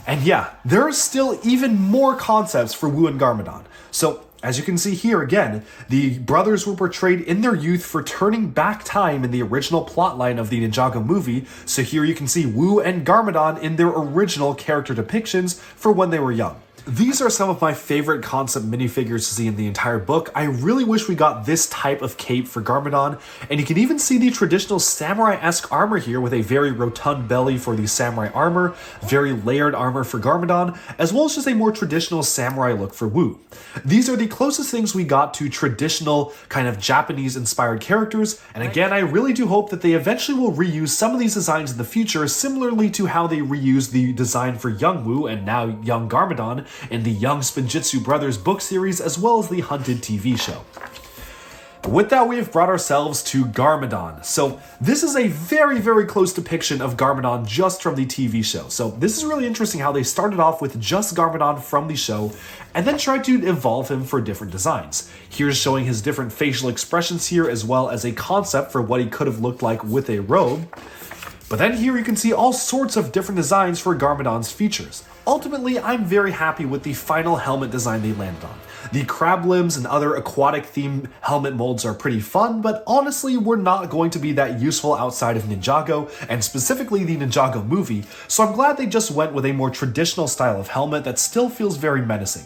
And yeah, there are still even more concepts for Wu and Garmadon. So as you can see here again, the brothers were portrayed in their youth for turning back time in the original plotline of the Ninjago movie, so here you can see Wu and Garmadon in their original character depictions for when they were young. These are some of my favorite concept minifigures to see in the entire book. I really wish we got this type of cape for Garmadon, and you can even see the traditional samurai-esque armor here with a very rotund belly for the samurai armor, very layered armor for Garmadon, as well as just a more traditional samurai look for Wu. These are the closest things we got to traditional kind of Japanese-inspired characters, and again, I really do hope that they eventually will reuse some of these designs in the future, similarly to how they reused the design for young Wu and now young Garmadon in the Young Spinjitzu Brothers book series, as well as the Hunted TV show. With that, we have brought ourselves to Garmadon. So this is a very, very close depiction of Garmadon just from the TV show. So this is really interesting how they started off with just Garmadon from the show and then tried to evolve him for different designs. Here's showing his different facial expressions here, as well as a concept for what he could have looked like with a robe. But then here you can see all sorts of different designs for Garmadon's features. Ultimately, I'm very happy with the final helmet design they landed on. The crab limbs and other aquatic themed helmet molds are pretty fun, but honestly were not going to be that useful outside of Ninjago, and specifically the Ninjago movie, so I'm glad they just went with a more traditional style of helmet that still feels very menacing.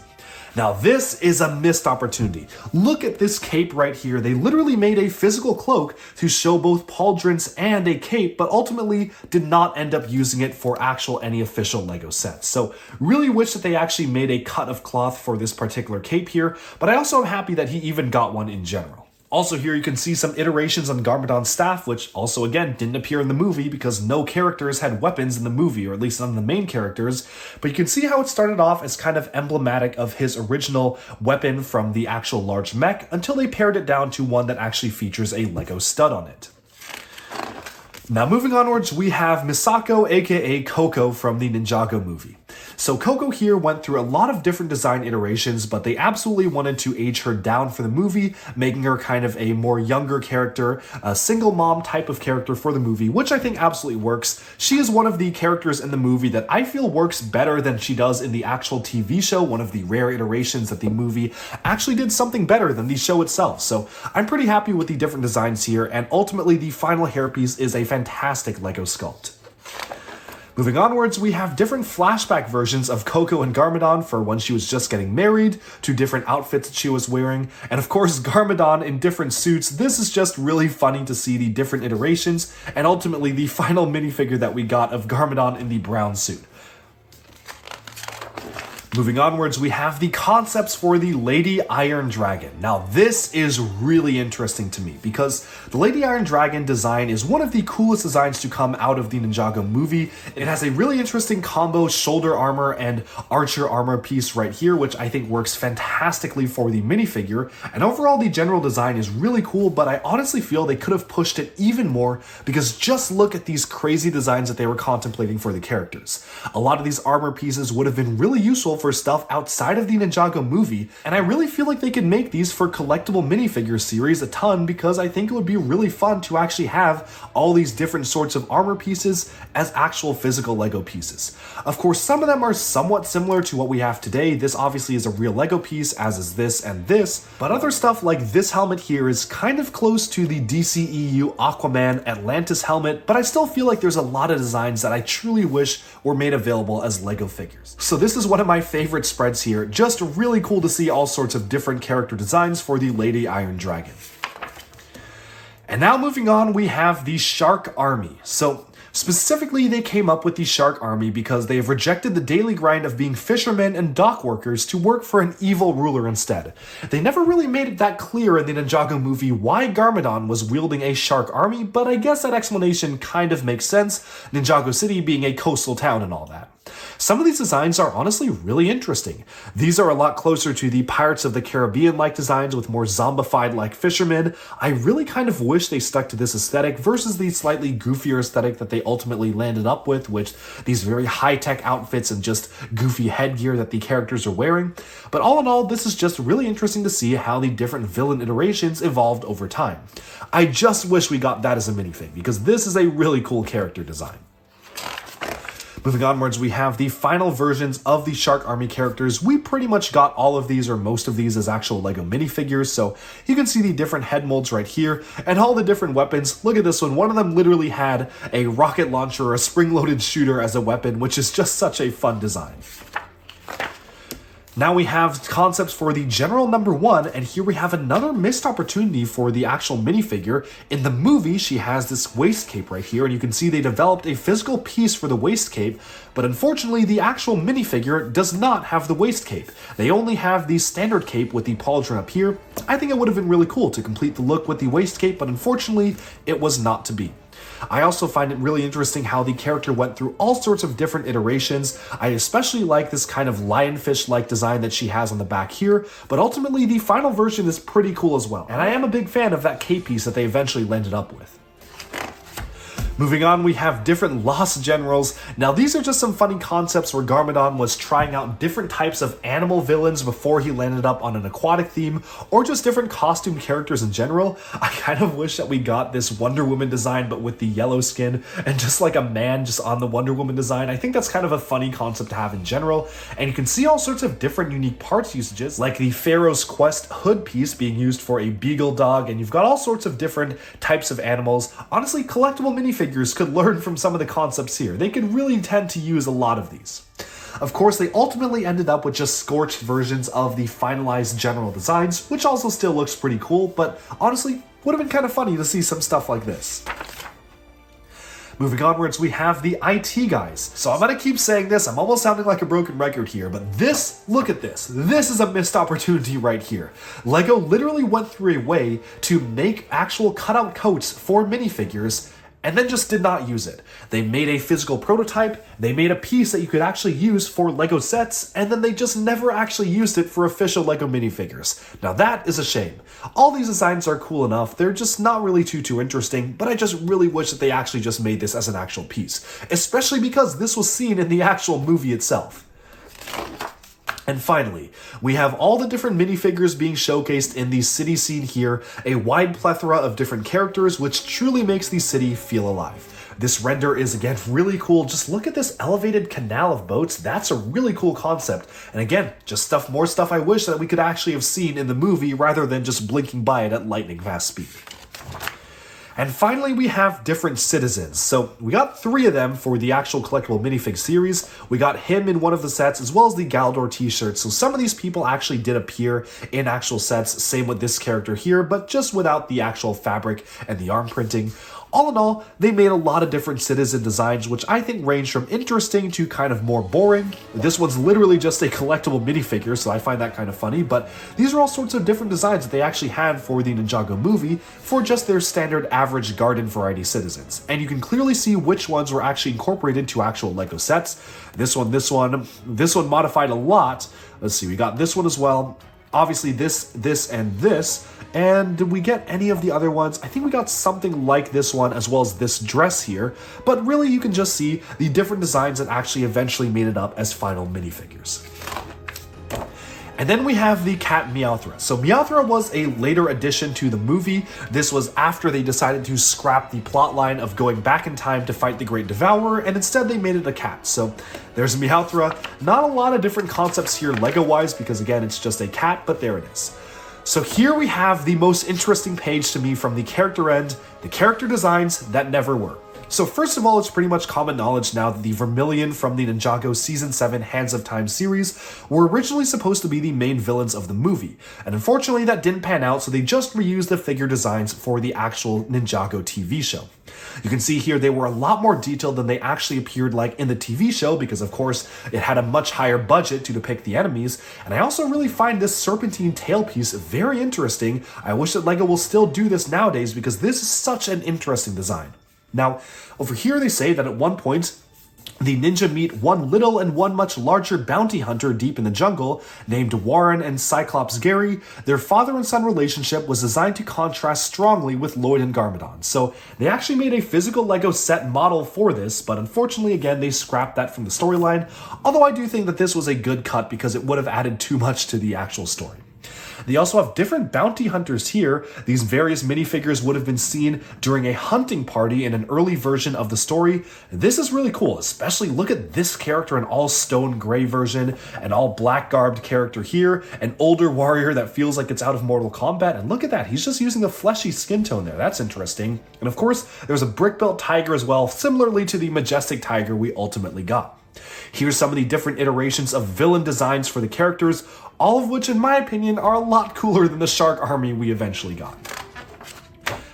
Now this is a missed opportunity. Look at this cape right here. They literally made a physical cloak to show both pauldrons and a cape, but ultimately did not end up using it for any official LEGO sets. So really wish that they actually made a cut of cloth for this particular cape here, but I also am happy that he even got one in general. Also here you can see some iterations on Garmadon's staff, which also again didn't appear in the movie because no characters had weapons in the movie, or at least none of the main characters, but you can see how it started off as kind of emblematic of his original weapon from the actual large mech until they pared it down to one that actually features a LEGO stud on it. Now moving onwards, we have Misako aka Coco from the Ninjago movie. So Coco here went through a lot of different design iterations, but they absolutely wanted to age her down for the movie, making her kind of a more younger character, a single mom type of character for the movie, which I think absolutely works. She is one of the characters in the movie that I feel works better than she does in the actual TV show, one of the rare iterations that the movie actually did something better than the show itself. So I'm pretty happy with the different designs here, and ultimately the final hairpiece is a fantastic LEGO sculpt. Moving onwards, we have different flashback versions of Coco and Garmadon for when she was just getting married, to different outfits that she was wearing, and of course Garmadon in different suits. This is just really funny to see the different iterations, and ultimately the final minifigure that we got of Garmadon in the brown suit. Moving onwards, we have the concepts for the Lady Iron Dragon. Now, this is really interesting to me because the Lady Iron Dragon design is one of the coolest designs to come out of the Ninjago movie. It has a really interesting combo shoulder armor and archer armor piece right here, which I think works fantastically for the minifigure. And overall, the general design is really cool, but I honestly feel they could have pushed it even more because just look at these crazy designs that they were contemplating for the characters. A lot of these armor pieces would have been really useful for stuff outside of the Ninjago movie, and I really feel like they could make these for collectible minifigure series a ton because I think it would be really fun to actually have all these different sorts of armor pieces as actual physical Lego pieces. Of course, some of them are somewhat similar to what we have today. This obviously is a real Lego piece, as is this and this, but other stuff like this helmet here is kind of close to the DCEU Aquaman Atlantis helmet, but I still feel like there's a lot of designs that I truly wish were made available as Lego figures. So this is one of my favorite spreads here. Just really cool to see all sorts of different character designs for the Lady Iron Dragon. And now moving on, we have the Shark Army. So specifically, they came up with the Shark Army because they have rejected the daily grind of being fishermen and dock workers to work for an evil ruler instead. They never really made it that clear in the Ninjago movie why Garmadon was wielding a shark army, but I guess that explanation kind of makes sense, Ninjago City being a coastal town and all that. Some of these designs are honestly really interesting. These are a lot closer to the Pirates of the Caribbean-like designs with more zombified-like fishermen. I really kind of wish they stuck to this aesthetic versus the slightly goofier aesthetic that they ultimately landed up with these very high-tech outfits and just goofy headgear that the characters are wearing. But all in all, this is just really interesting to see how the different villain iterations evolved over time. I just wish we got that as a minifig because this is a really cool character design. Moving onwards, we have the final versions of the Shark Army characters. We pretty much got all of these or most of these as actual Lego minifigures, so you can see the different head molds right here and all the different weapons. Look at this one. One of them literally had a rocket launcher or a spring-loaded shooter as a weapon, which is just such a fun design. Now we have concepts for the General #1, and here we have another missed opportunity for the actual minifigure. In the movie, she has this waist cape right here, and you can see they developed a physical piece for the waist cape, but unfortunately the actual minifigure does not have the waist cape. They only have the standard cape with the pauldron up here. I think it would have been really cool to complete the look with the waist cape, but unfortunately it was not to be. I also find it really interesting how the character went through all sorts of different iterations. I especially like this kind of lionfish-like design that she has on the back here, but ultimately the final version is pretty cool as well. And I am a big fan of that cape piece that they eventually landed up with. Moving on, we have different Lost Generals. Now, these are just some funny concepts where Garmadon was trying out different types of animal villains before he landed up on an aquatic theme, or just different costume characters in general. I kind of wish that we got this Wonder Woman design, but with the yellow skin, and just like a man just on the Wonder Woman design. I think that's kind of a funny concept to have in general, and you can see all sorts of different unique parts usages, like the Pharaoh's Quest hood piece being used for a beagle dog, and you've got all sorts of different types of animals. Honestly, collectible minifigures could learn from some of the concepts here. They could really tend to use a lot of these. Of course, they ultimately ended up with just scorched versions of the finalized general designs, which also still looks pretty cool, but honestly, would have been kind of funny to see some stuff like this. Moving onwards, we have the IT guys. So I'm gonna keep saying this, I'm almost sounding like a broken record here, but this, look at this. This is a missed opportunity right here. Lego literally went through a way to make actual cutout coats for minifigures and then just did not use it. They made a physical prototype, they made a piece that you could actually use for Lego sets, and then they just never actually used it for official Lego minifigures. Now that is a shame. All these designs are cool enough, they're just not really too interesting, but I just really wish that they actually just made this as an actual piece, especially because this was seen in the actual movie itself. And finally, we have all the different minifigures being showcased in the city scene here, a wide plethora of different characters, which truly makes the city feel alive. This render is, again, really cool. Just look at this elevated canal of boats. That's a really cool concept. And again, just more stuff I wish that we could actually have seen in the movie rather than just blinking by it at lightning fast speed. And finally, we have different citizens. So we got 3 of them for the actual collectible minifig series. We got him in one of the sets, as well as the Galador t-shirt. So some of these people actually did appear in actual sets, same with this character here, but just without the actual fabric and the arm printing. All in all, they made a lot of different citizen designs, which I think range from interesting to kind of more boring. This one's literally just a collectible minifigure, so I find that kind of funny, but these are all sorts of different designs that they actually had for the Ninjago movie for just their standard average garden variety citizens. And you can clearly see which ones were actually incorporated to actual LEGO sets. This one modified a lot. Let's see, we got this one as well. Obviously this, and this. And did we get any of the other ones? I think we got something like this one as well as this dress here, but really you can just see the different designs that actually eventually made it up as final minifigures. And then we have the cat Meowthra. So Meowthra was a later addition to the movie. This was after they decided to scrap the plotline of going back in time to fight the Great Devourer, and instead they made it a cat. So there's Meowthra. Not a lot of different concepts here Lego-wise because again, it's just a cat, but there it is. So here we have the most interesting page to me from the character end, the character designs that never were. So first of all, it's pretty much common knowledge now that the Vermilion from the Ninjago Season 7 Hands of Time series were originally supposed to be the main villains of the movie, and unfortunately that didn't pan out, so they just reused the figure designs for the actual Ninjago TV show. You can see here they were a lot more detailed than they actually appeared like in the TV show because of course it had a much higher budget to depict the enemies, and I also really find this serpentine tailpiece very interesting. I wish that LEGO will still do this nowadays because this is such an interesting design. Now, over here they say that at one point, the ninja meet one little and one much larger bounty hunter deep in the jungle named Warren and Cyclops Gary. Their father and son relationship was designed to contrast strongly with Lloyd and Garmadon. So they actually made a physical LEGO set model for this, but unfortunately, again, they scrapped that from the storyline. Although I do think that this was a good cut because it would have added too much to the actual story. They also have different bounty hunters here. These various minifigures would have been seen during a hunting party in an early version of the story. This is really cool, especially look at this character in all stone gray version, an all black garbed character here, an older warrior that feels like it's out of Mortal Kombat, and look at that, he's just using the fleshy skin tone there. That's interesting. And of course, there's a brick-built tiger as well, similarly to the majestic tiger we ultimately got. Here's some of the different iterations of villain designs for the characters, all of which, in my opinion, are a lot cooler than the shark army we eventually got.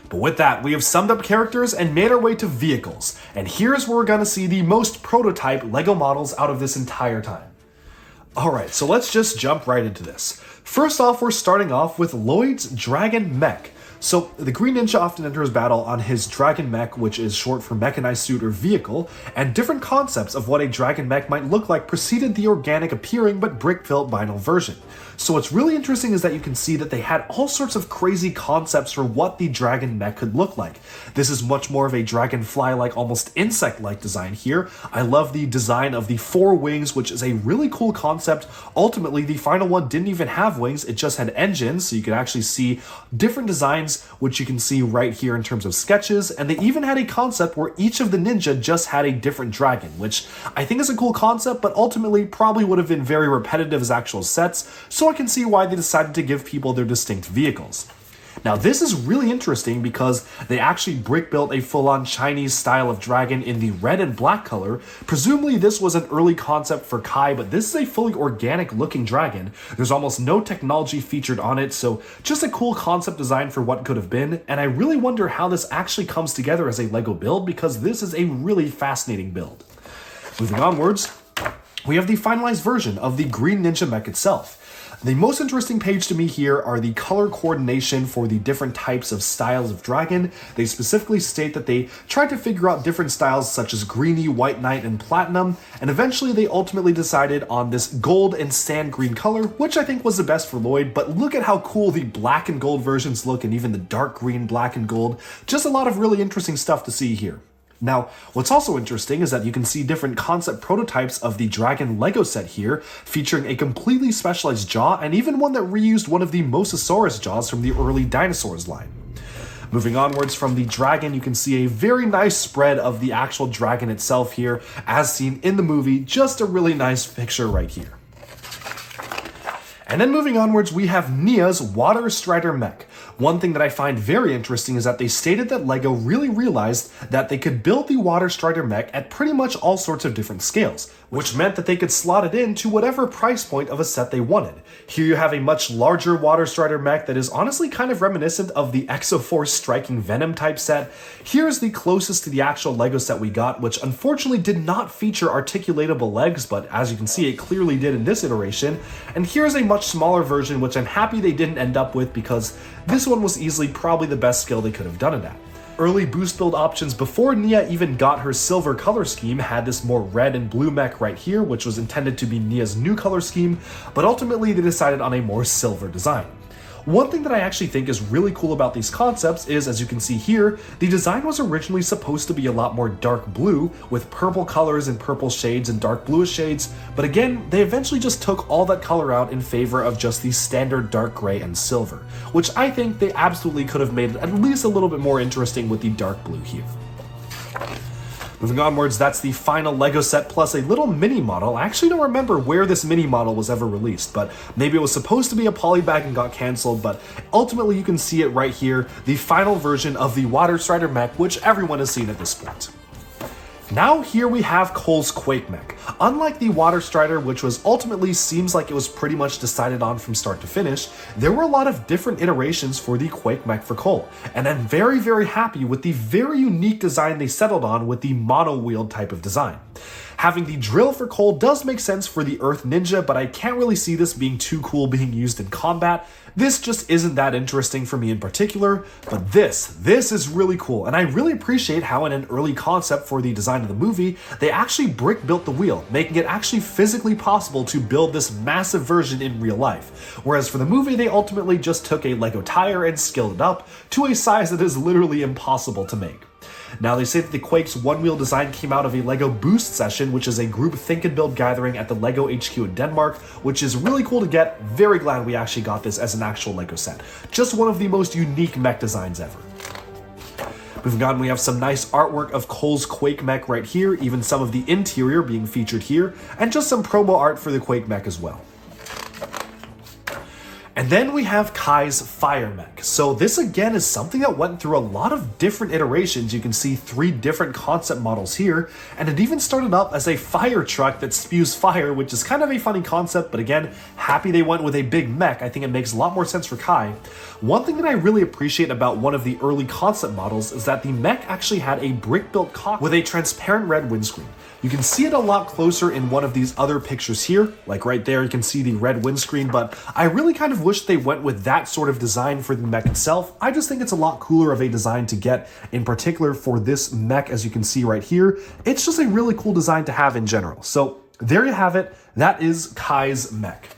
But with that, we have summed up characters and made our way to vehicles, and here's where we're going to see the most prototype LEGO models out of this entire time. Alright, so let's just jump right into this. First off, we're starting off with Lloyd's Dragon Mech. So, the Green Ninja often enters battle on his Dragon Mech, which is short for mechanized suit or vehicle, and different concepts of what a Dragon Mech might look like preceded the organic appearing but brick-built vinyl version. So what's really interesting is that you can see that they had all sorts of crazy concepts for what the Dragon Mech could look like. This is much more of a dragonfly-like, almost insect-like design here. I love the design of the 4 wings, which is a really cool concept. Ultimately, the final one didn't even have wings, it just had engines, so you could actually see different designs, which you can see right here in terms of sketches, and they even had a concept where each of the ninja just had a different dragon, which I think is a cool concept, but ultimately probably would have been very repetitive as actual sets, so I can see why they decided to give people their distinct vehicles. Now this is really interesting because they actually brick-built a full-on Chinese style of dragon in the red and black color. Presumably this was an early concept for Kai, but this is a fully organic looking dragon. There's almost no technology featured on it, so just a cool concept design for what could have been, and I really wonder how this actually comes together as a LEGO build because this is a really fascinating build. Moving onwards, we have the finalized version of the Green Ninja Mech itself. The most interesting page to me here are the color coordination for the different types of styles of dragon. They specifically state that they tried to figure out different styles such as greeny, white knight, and platinum, and eventually they ultimately decided on this gold and sand green color, which I think was the best for Lloyd, but look at how cool the black and gold versions look and even the dark green, black, and gold. Just a lot of really interesting stuff to see here. Now, what's also interesting is that you can see different concept prototypes of the Dragon Lego set here, featuring a completely specialized jaw and even one that reused one of the Mosasaurus jaws from the early dinosaurs line. Moving onwards from the dragon, you can see a very nice spread of the actual dragon itself here, as seen in the movie. Just a really nice picture right here. And then moving onwards, we have Nia's Water Strider Mech. One thing that I find very interesting is that they stated that LEGO really realized that they could build the Water Strider mech at pretty much all sorts of different scales, which meant that they could slot it into whatever price point of a set they wanted. Here you have a much larger Water Strider mech that is honestly kind of reminiscent of the Exoforce Striking Venom type set. Here's the closest to the actual LEGO set we got, which unfortunately did not feature articulatable legs, but as you can see, it clearly did in this iteration. And here's a much smaller version, which I'm happy they didn't end up with because this one was easily probably the best scale they could have done it at. Early boost build options before Nia even got her silver color scheme had this more red and blue mech right here, which was intended to be Nia's new color scheme, but ultimately they decided on a more silver design. One thing that I actually think is really cool about these concepts is, as you can see here, the design was originally supposed to be a lot more dark blue, with purple colors and purple shades and dark bluish shades, but again, they eventually just took all that color out in favor of just the standard dark gray and silver, which I think they absolutely could have made at least a little bit more interesting with the dark blue here. Moving onwards, that's the final LEGO set plus a little mini model. I actually don't remember where this mini model was ever released, but maybe it was supposed to be a polybag and got canceled, but ultimately you can see it right here, the final version of the Water Strider mech, which everyone has seen at this point. Now here we have Cole's Quake mech. Unlike the Water Strider, which was ultimately seems like it was pretty much decided on from start to finish, there were a lot of different iterations for the Quake mech for Cole, and I'm very happy with the very unique design they settled on with the mono-wheeled type of design. Having the drill for Cole does make sense for the Earth Ninja, but I can't really see this being too cool being used in combat. This just isn't that interesting for me in particular, but this is really cool, and I really appreciate how in an early concept for the design of the movie, they actually brick built the wheel, making it actually physically possible to build this massive version in real life. Whereas for the movie, they ultimately just took a Lego tire and scaled it up to a size that is literally impossible to make. Now, they say that the Quake's one-wheel design came out of a LEGO Boost session, which is a group think and build gathering at the LEGO HQ in Denmark, which is really cool to get. Very glad we actually got this as an actual LEGO set. Just one of the most unique mech designs ever. Moving on, we have some nice artwork of Cole's Quake mech right here, even some of the interior being featured here, and just some promo art for the Quake mech as well. And then we have Kai's Fire Mech. So this again is something that went through a lot of different iterations. You can see 3 different concept models here, and it even started up as a fire truck that spews fire, which is kind of a funny concept, but again, happy they went with a big mech. I think it makes a lot more sense for Kai. One thing that I really appreciate about one of the early concept models is that the mech actually had a brick-built cockpit with a transparent red windscreen. You can see it a lot closer in one of these other pictures here, like right there you can see the red windscreen, but I really kind of wish they went with that sort of design for the mech itself. I just think it's a lot cooler of a design to get, in particular for this mech as you can see right here. It's just a really cool design to have in general. So there you have it, that is Kai's mech.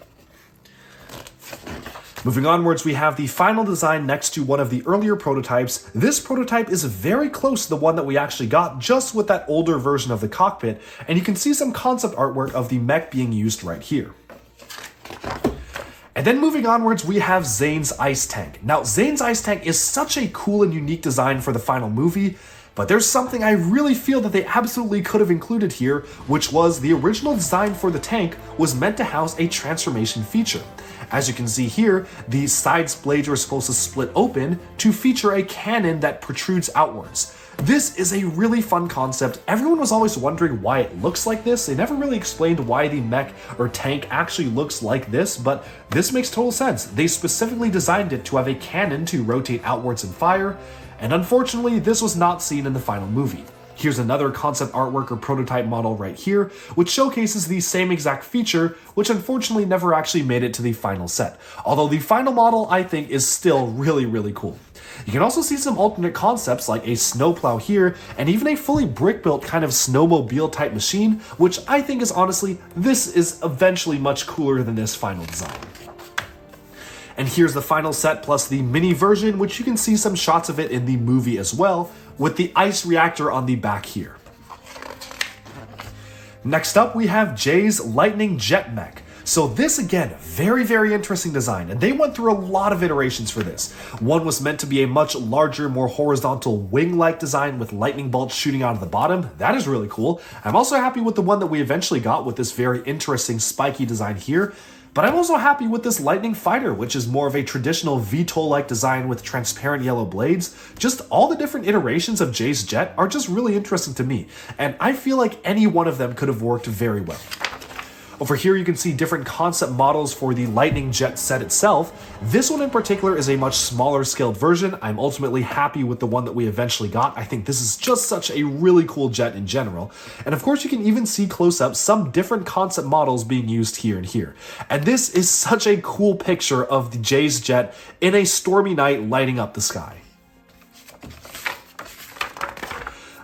Moving onwards, we have the final design next to one of the earlier prototypes. This prototype is very close to the one that we actually got, just with that older version of the cockpit, and you can see some concept artwork of the mech being used right here. And then moving onwards, we have Zayns Ice Tank. Now, Zayns Ice Tank is such a cool and unique design for the final movie, but there's something I really feel that they absolutely could have included here, which was the original design for the tank was meant to house a transformation feature. As you can see here, the side blades are supposed to split open to feature a cannon that protrudes outwards. This is a really fun concept. Everyone was always wondering why it looks like this. They never really explained why the mech or tank actually looks like this, but this makes total sense. They specifically designed it to have a cannon to rotate outwards and fire, and unfortunately, this was not seen in the final movie. Here's another concept artwork or prototype model right here, which showcases the same exact feature, which unfortunately never actually made it to the final set. Although the final model, I think, is still really cool. You can also see some alternate concepts like a snowplow here, and even a fully brick-built kind of snowmobile type machine, which I think is honestly, this is eventually much cooler than this final design. And here's the final set plus the mini version, which you can see some shots of it in the movie as well, with the ice reactor on the back here. Next up, we have Jay's Lightning Jet Mech. So this again, very interesting design, and they went through a lot of iterations for this. One was meant to be a much larger, more horizontal wing-like design with lightning bolts shooting out of the bottom. That is really cool. I'm also happy with the one that we eventually got with this very interesting spiky design here. But I'm also happy with this Lightning Fighter, which is more of a traditional VTOL-like design with transparent yellow blades. Just all the different iterations of Jay's jet are just really interesting to me, and I feel like any one of them could have worked very well. Over here you can see different concept models for the Lightning Jet set itself. This one in particular is a much smaller scaled version. I'm ultimately happy with the one that we eventually got. I think this is just such a really cool jet in general. And of course you can even see close up some different concept models being used here and here. And this is such a cool picture of the Jay's jet in a stormy night lighting up the sky.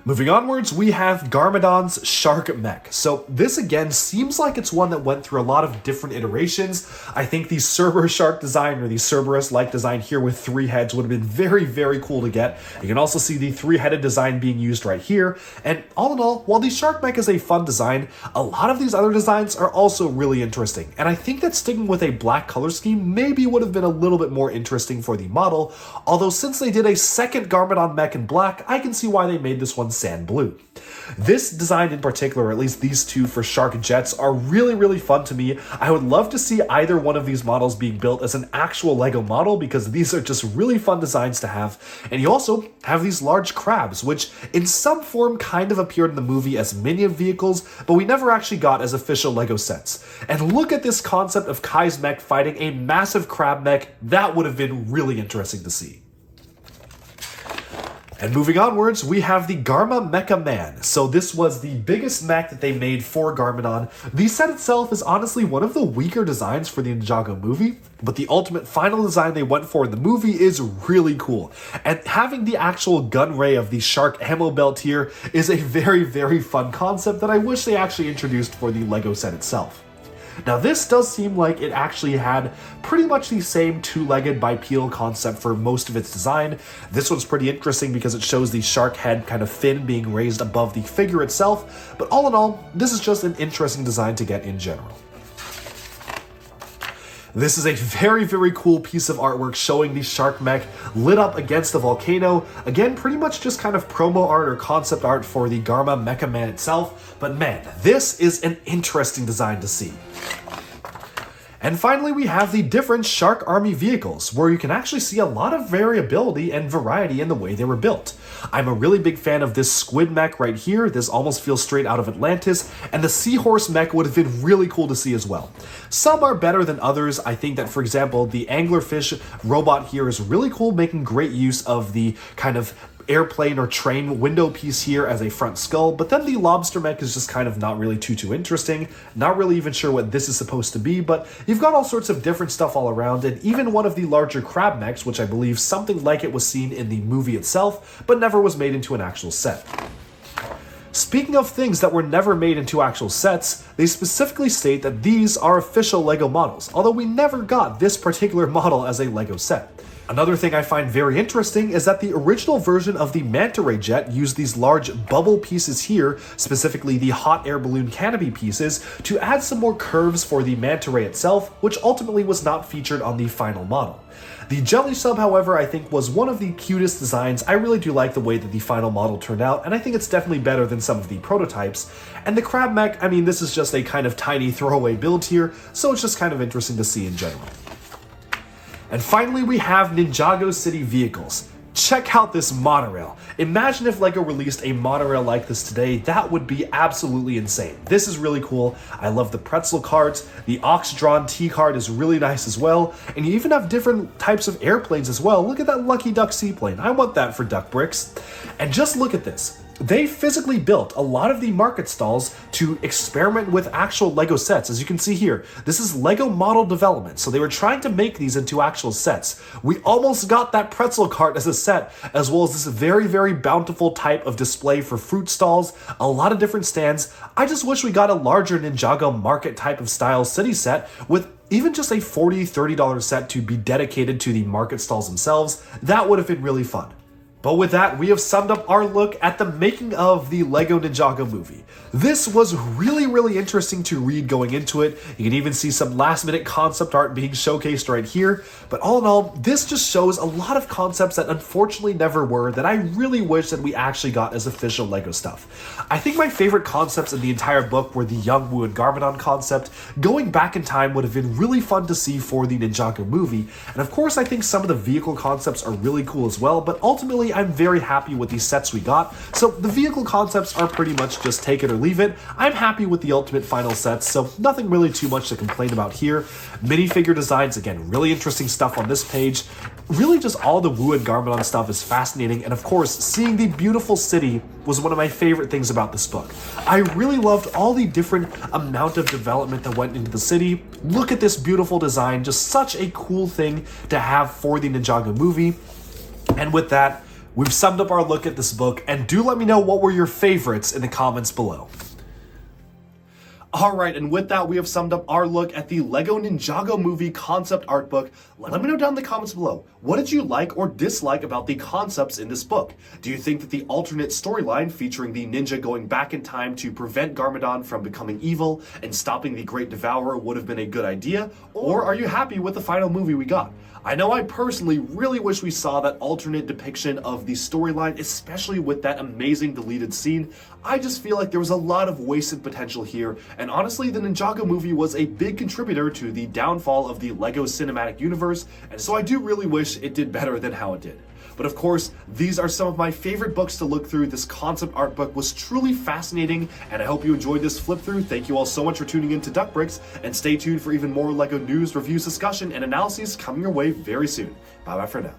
Moving onwards, we have Garmadon's Shark Mech. So this again seems like it's one that went through a lot of different iterations. I think the Cerberus shark design or the Cerberus-like design here with 3 heads would have been very, very cool to get. You can also see the 3-headed design being used right here. And all in all, while the Shark Mech is a fun design, a lot of these other designs are also really interesting. And I think that sticking with a black color scheme maybe would have been a little bit more interesting for the model. Although since they did a second Garmadon mech in black, I can see why they made this one sand blue. This design in particular, or at least these two for shark jets, are really, really fun to me. I would love to see either one of these models being built as an actual Lego model because these are just really fun designs to have. And you also have these large crabs, which in some form kind of appeared in the movie as minion vehicles, but we never actually got as official Lego sets. And look at this concept of Kai's mech fighting a massive crab mech. That would have been really interesting to see. And moving onwards, we have the Garma Mecha Man. So this was the biggest mech that they made for Garmadon. The set itself is honestly one of the weaker designs for the Ninjago movie, but the ultimate final design they went for in the movie is really cool. And having the actual gun ray of the shark ammo belt here is a very, very fun concept that I wish they actually introduced for the Lego set itself. Now this does seem like it actually had pretty much the same 2-legged bipedal concept for most of its design. This one's pretty interesting because it shows the shark head kind of fin being raised above the figure itself, but all in all, this is just an interesting design to get in general. This is a very, very cool piece of artwork showing the shark mech lit up against the volcano. Again, pretty much just kind of promo art or concept art for the Garma Mecha Man itself. But man, this is an interesting design to see. And finally, we have the different Shark Army vehicles, where you can actually see a lot of variability and variety in the way they were built. I'm a really big fan of this squid mech right here. This almost feels straight out of Atlantis, and the seahorse mech would have been really cool to see as well. Some are better than others. I think that, for example, the anglerfish robot here is really cool, making great use of the kind of airplane or train window piece here as a front skull, but then the lobster mech is just kind of not really too interesting. Not really even sure what this is supposed to be, but you've got all sorts of different stuff all around, and even one of the larger crab mechs, which I believe something like it was seen in the movie itself, but never was made into an actual set. Speaking of things that were never made into actual sets, they specifically state that these are official Lego models, although we never got this particular model as a Lego set. Another thing I find very interesting is that the original version of the manta ray jet used these large bubble pieces here, specifically the hot air balloon canopy pieces, to add some more curves for the manta ray itself, which ultimately was not featured on the final model. The jelly sub, however, I think was one of the cutest designs. I really do like the way that the final model turned out, and I think it's definitely better than some of the prototypes. And the crab mech, I mean, this is just a kind of tiny throwaway build here, so it's just kind of interesting to see in general. And finally, we have Ninjago City vehicles. Check out this monorail. Imagine if LEGO released a monorail like this today. That would be absolutely insane. This is really cool. I love the pretzel carts. The ox-drawn T-cart is really nice as well. And you even have different types of airplanes as well. Look at that Lucky Duck seaplane. I want that for duck bricks. And just look at this. They physically built a lot of the market stalls to experiment with actual LEGO sets. As you can see here, this is LEGO model development, so they were trying to make these into actual sets. We almost got that pretzel cart as a set, as well as this very, very bountiful type of display for fruit stalls, a lot of different stands. I just wish we got a larger Ninjago market type of style city set with even just a $40, $30 set to be dedicated to the market stalls themselves. That would have been really fun. But with that, we have summed up our look at the making of the LEGO Ninjago movie. This was really interesting to read going into it. You can even see some last-minute concept art being showcased right here. But all in all, this just shows a lot of concepts that unfortunately never were that I really wish that we actually got as official LEGO stuff. I think my favorite concepts in the entire book were the Young Wu and Garmadon concept. Going back in time would have been really fun to see for the Ninjago movie. And of course, I think some of the vehicle concepts are really cool as well, but ultimately, I'm very happy with these sets we got. So the vehicle concepts are pretty much just take it or leave it. I'm happy with the ultimate final sets, so nothing really too much to complain about here. Minifigure designs, again, really interesting stuff on this page. Really just all the Wu and Garmadon stuff is fascinating, and of course, seeing the beautiful city was one of my favorite things about this book. I really loved all the different amount of development that went into the city. Look at this beautiful design, just such a cool thing to have for the Ninjago movie. And with that, we've summed up our look at this book, and do let me know what were your favorites in the comments below. Alright, and with that, we have summed up our look at the LEGO Ninjago movie concept art book. Let me know down in the comments below, what did you like or dislike about the concepts in this book? Do you think that the alternate storyline featuring the ninja going back in time to prevent Garmadon from becoming evil and stopping the Great Devourer would have been a good idea? Or are you happy with the final movie we got? I know I personally really wish we saw that alternate depiction of the storyline, especially with that amazing deleted scene. I just feel like there was a lot of wasted potential here, and honestly, the Ninjago movie was a big contributor to the downfall of the LEGO cinematic universe, and so I do really wish it did better than how it did. But of course, these are some of my favorite books to look through. This concept art book was truly fascinating, and I hope you enjoyed this flip through. Thank you all so much for tuning in to Duckbricks, and stay tuned for even more LEGO news, reviews, discussion, and analyses coming your way very soon. Bye bye for now.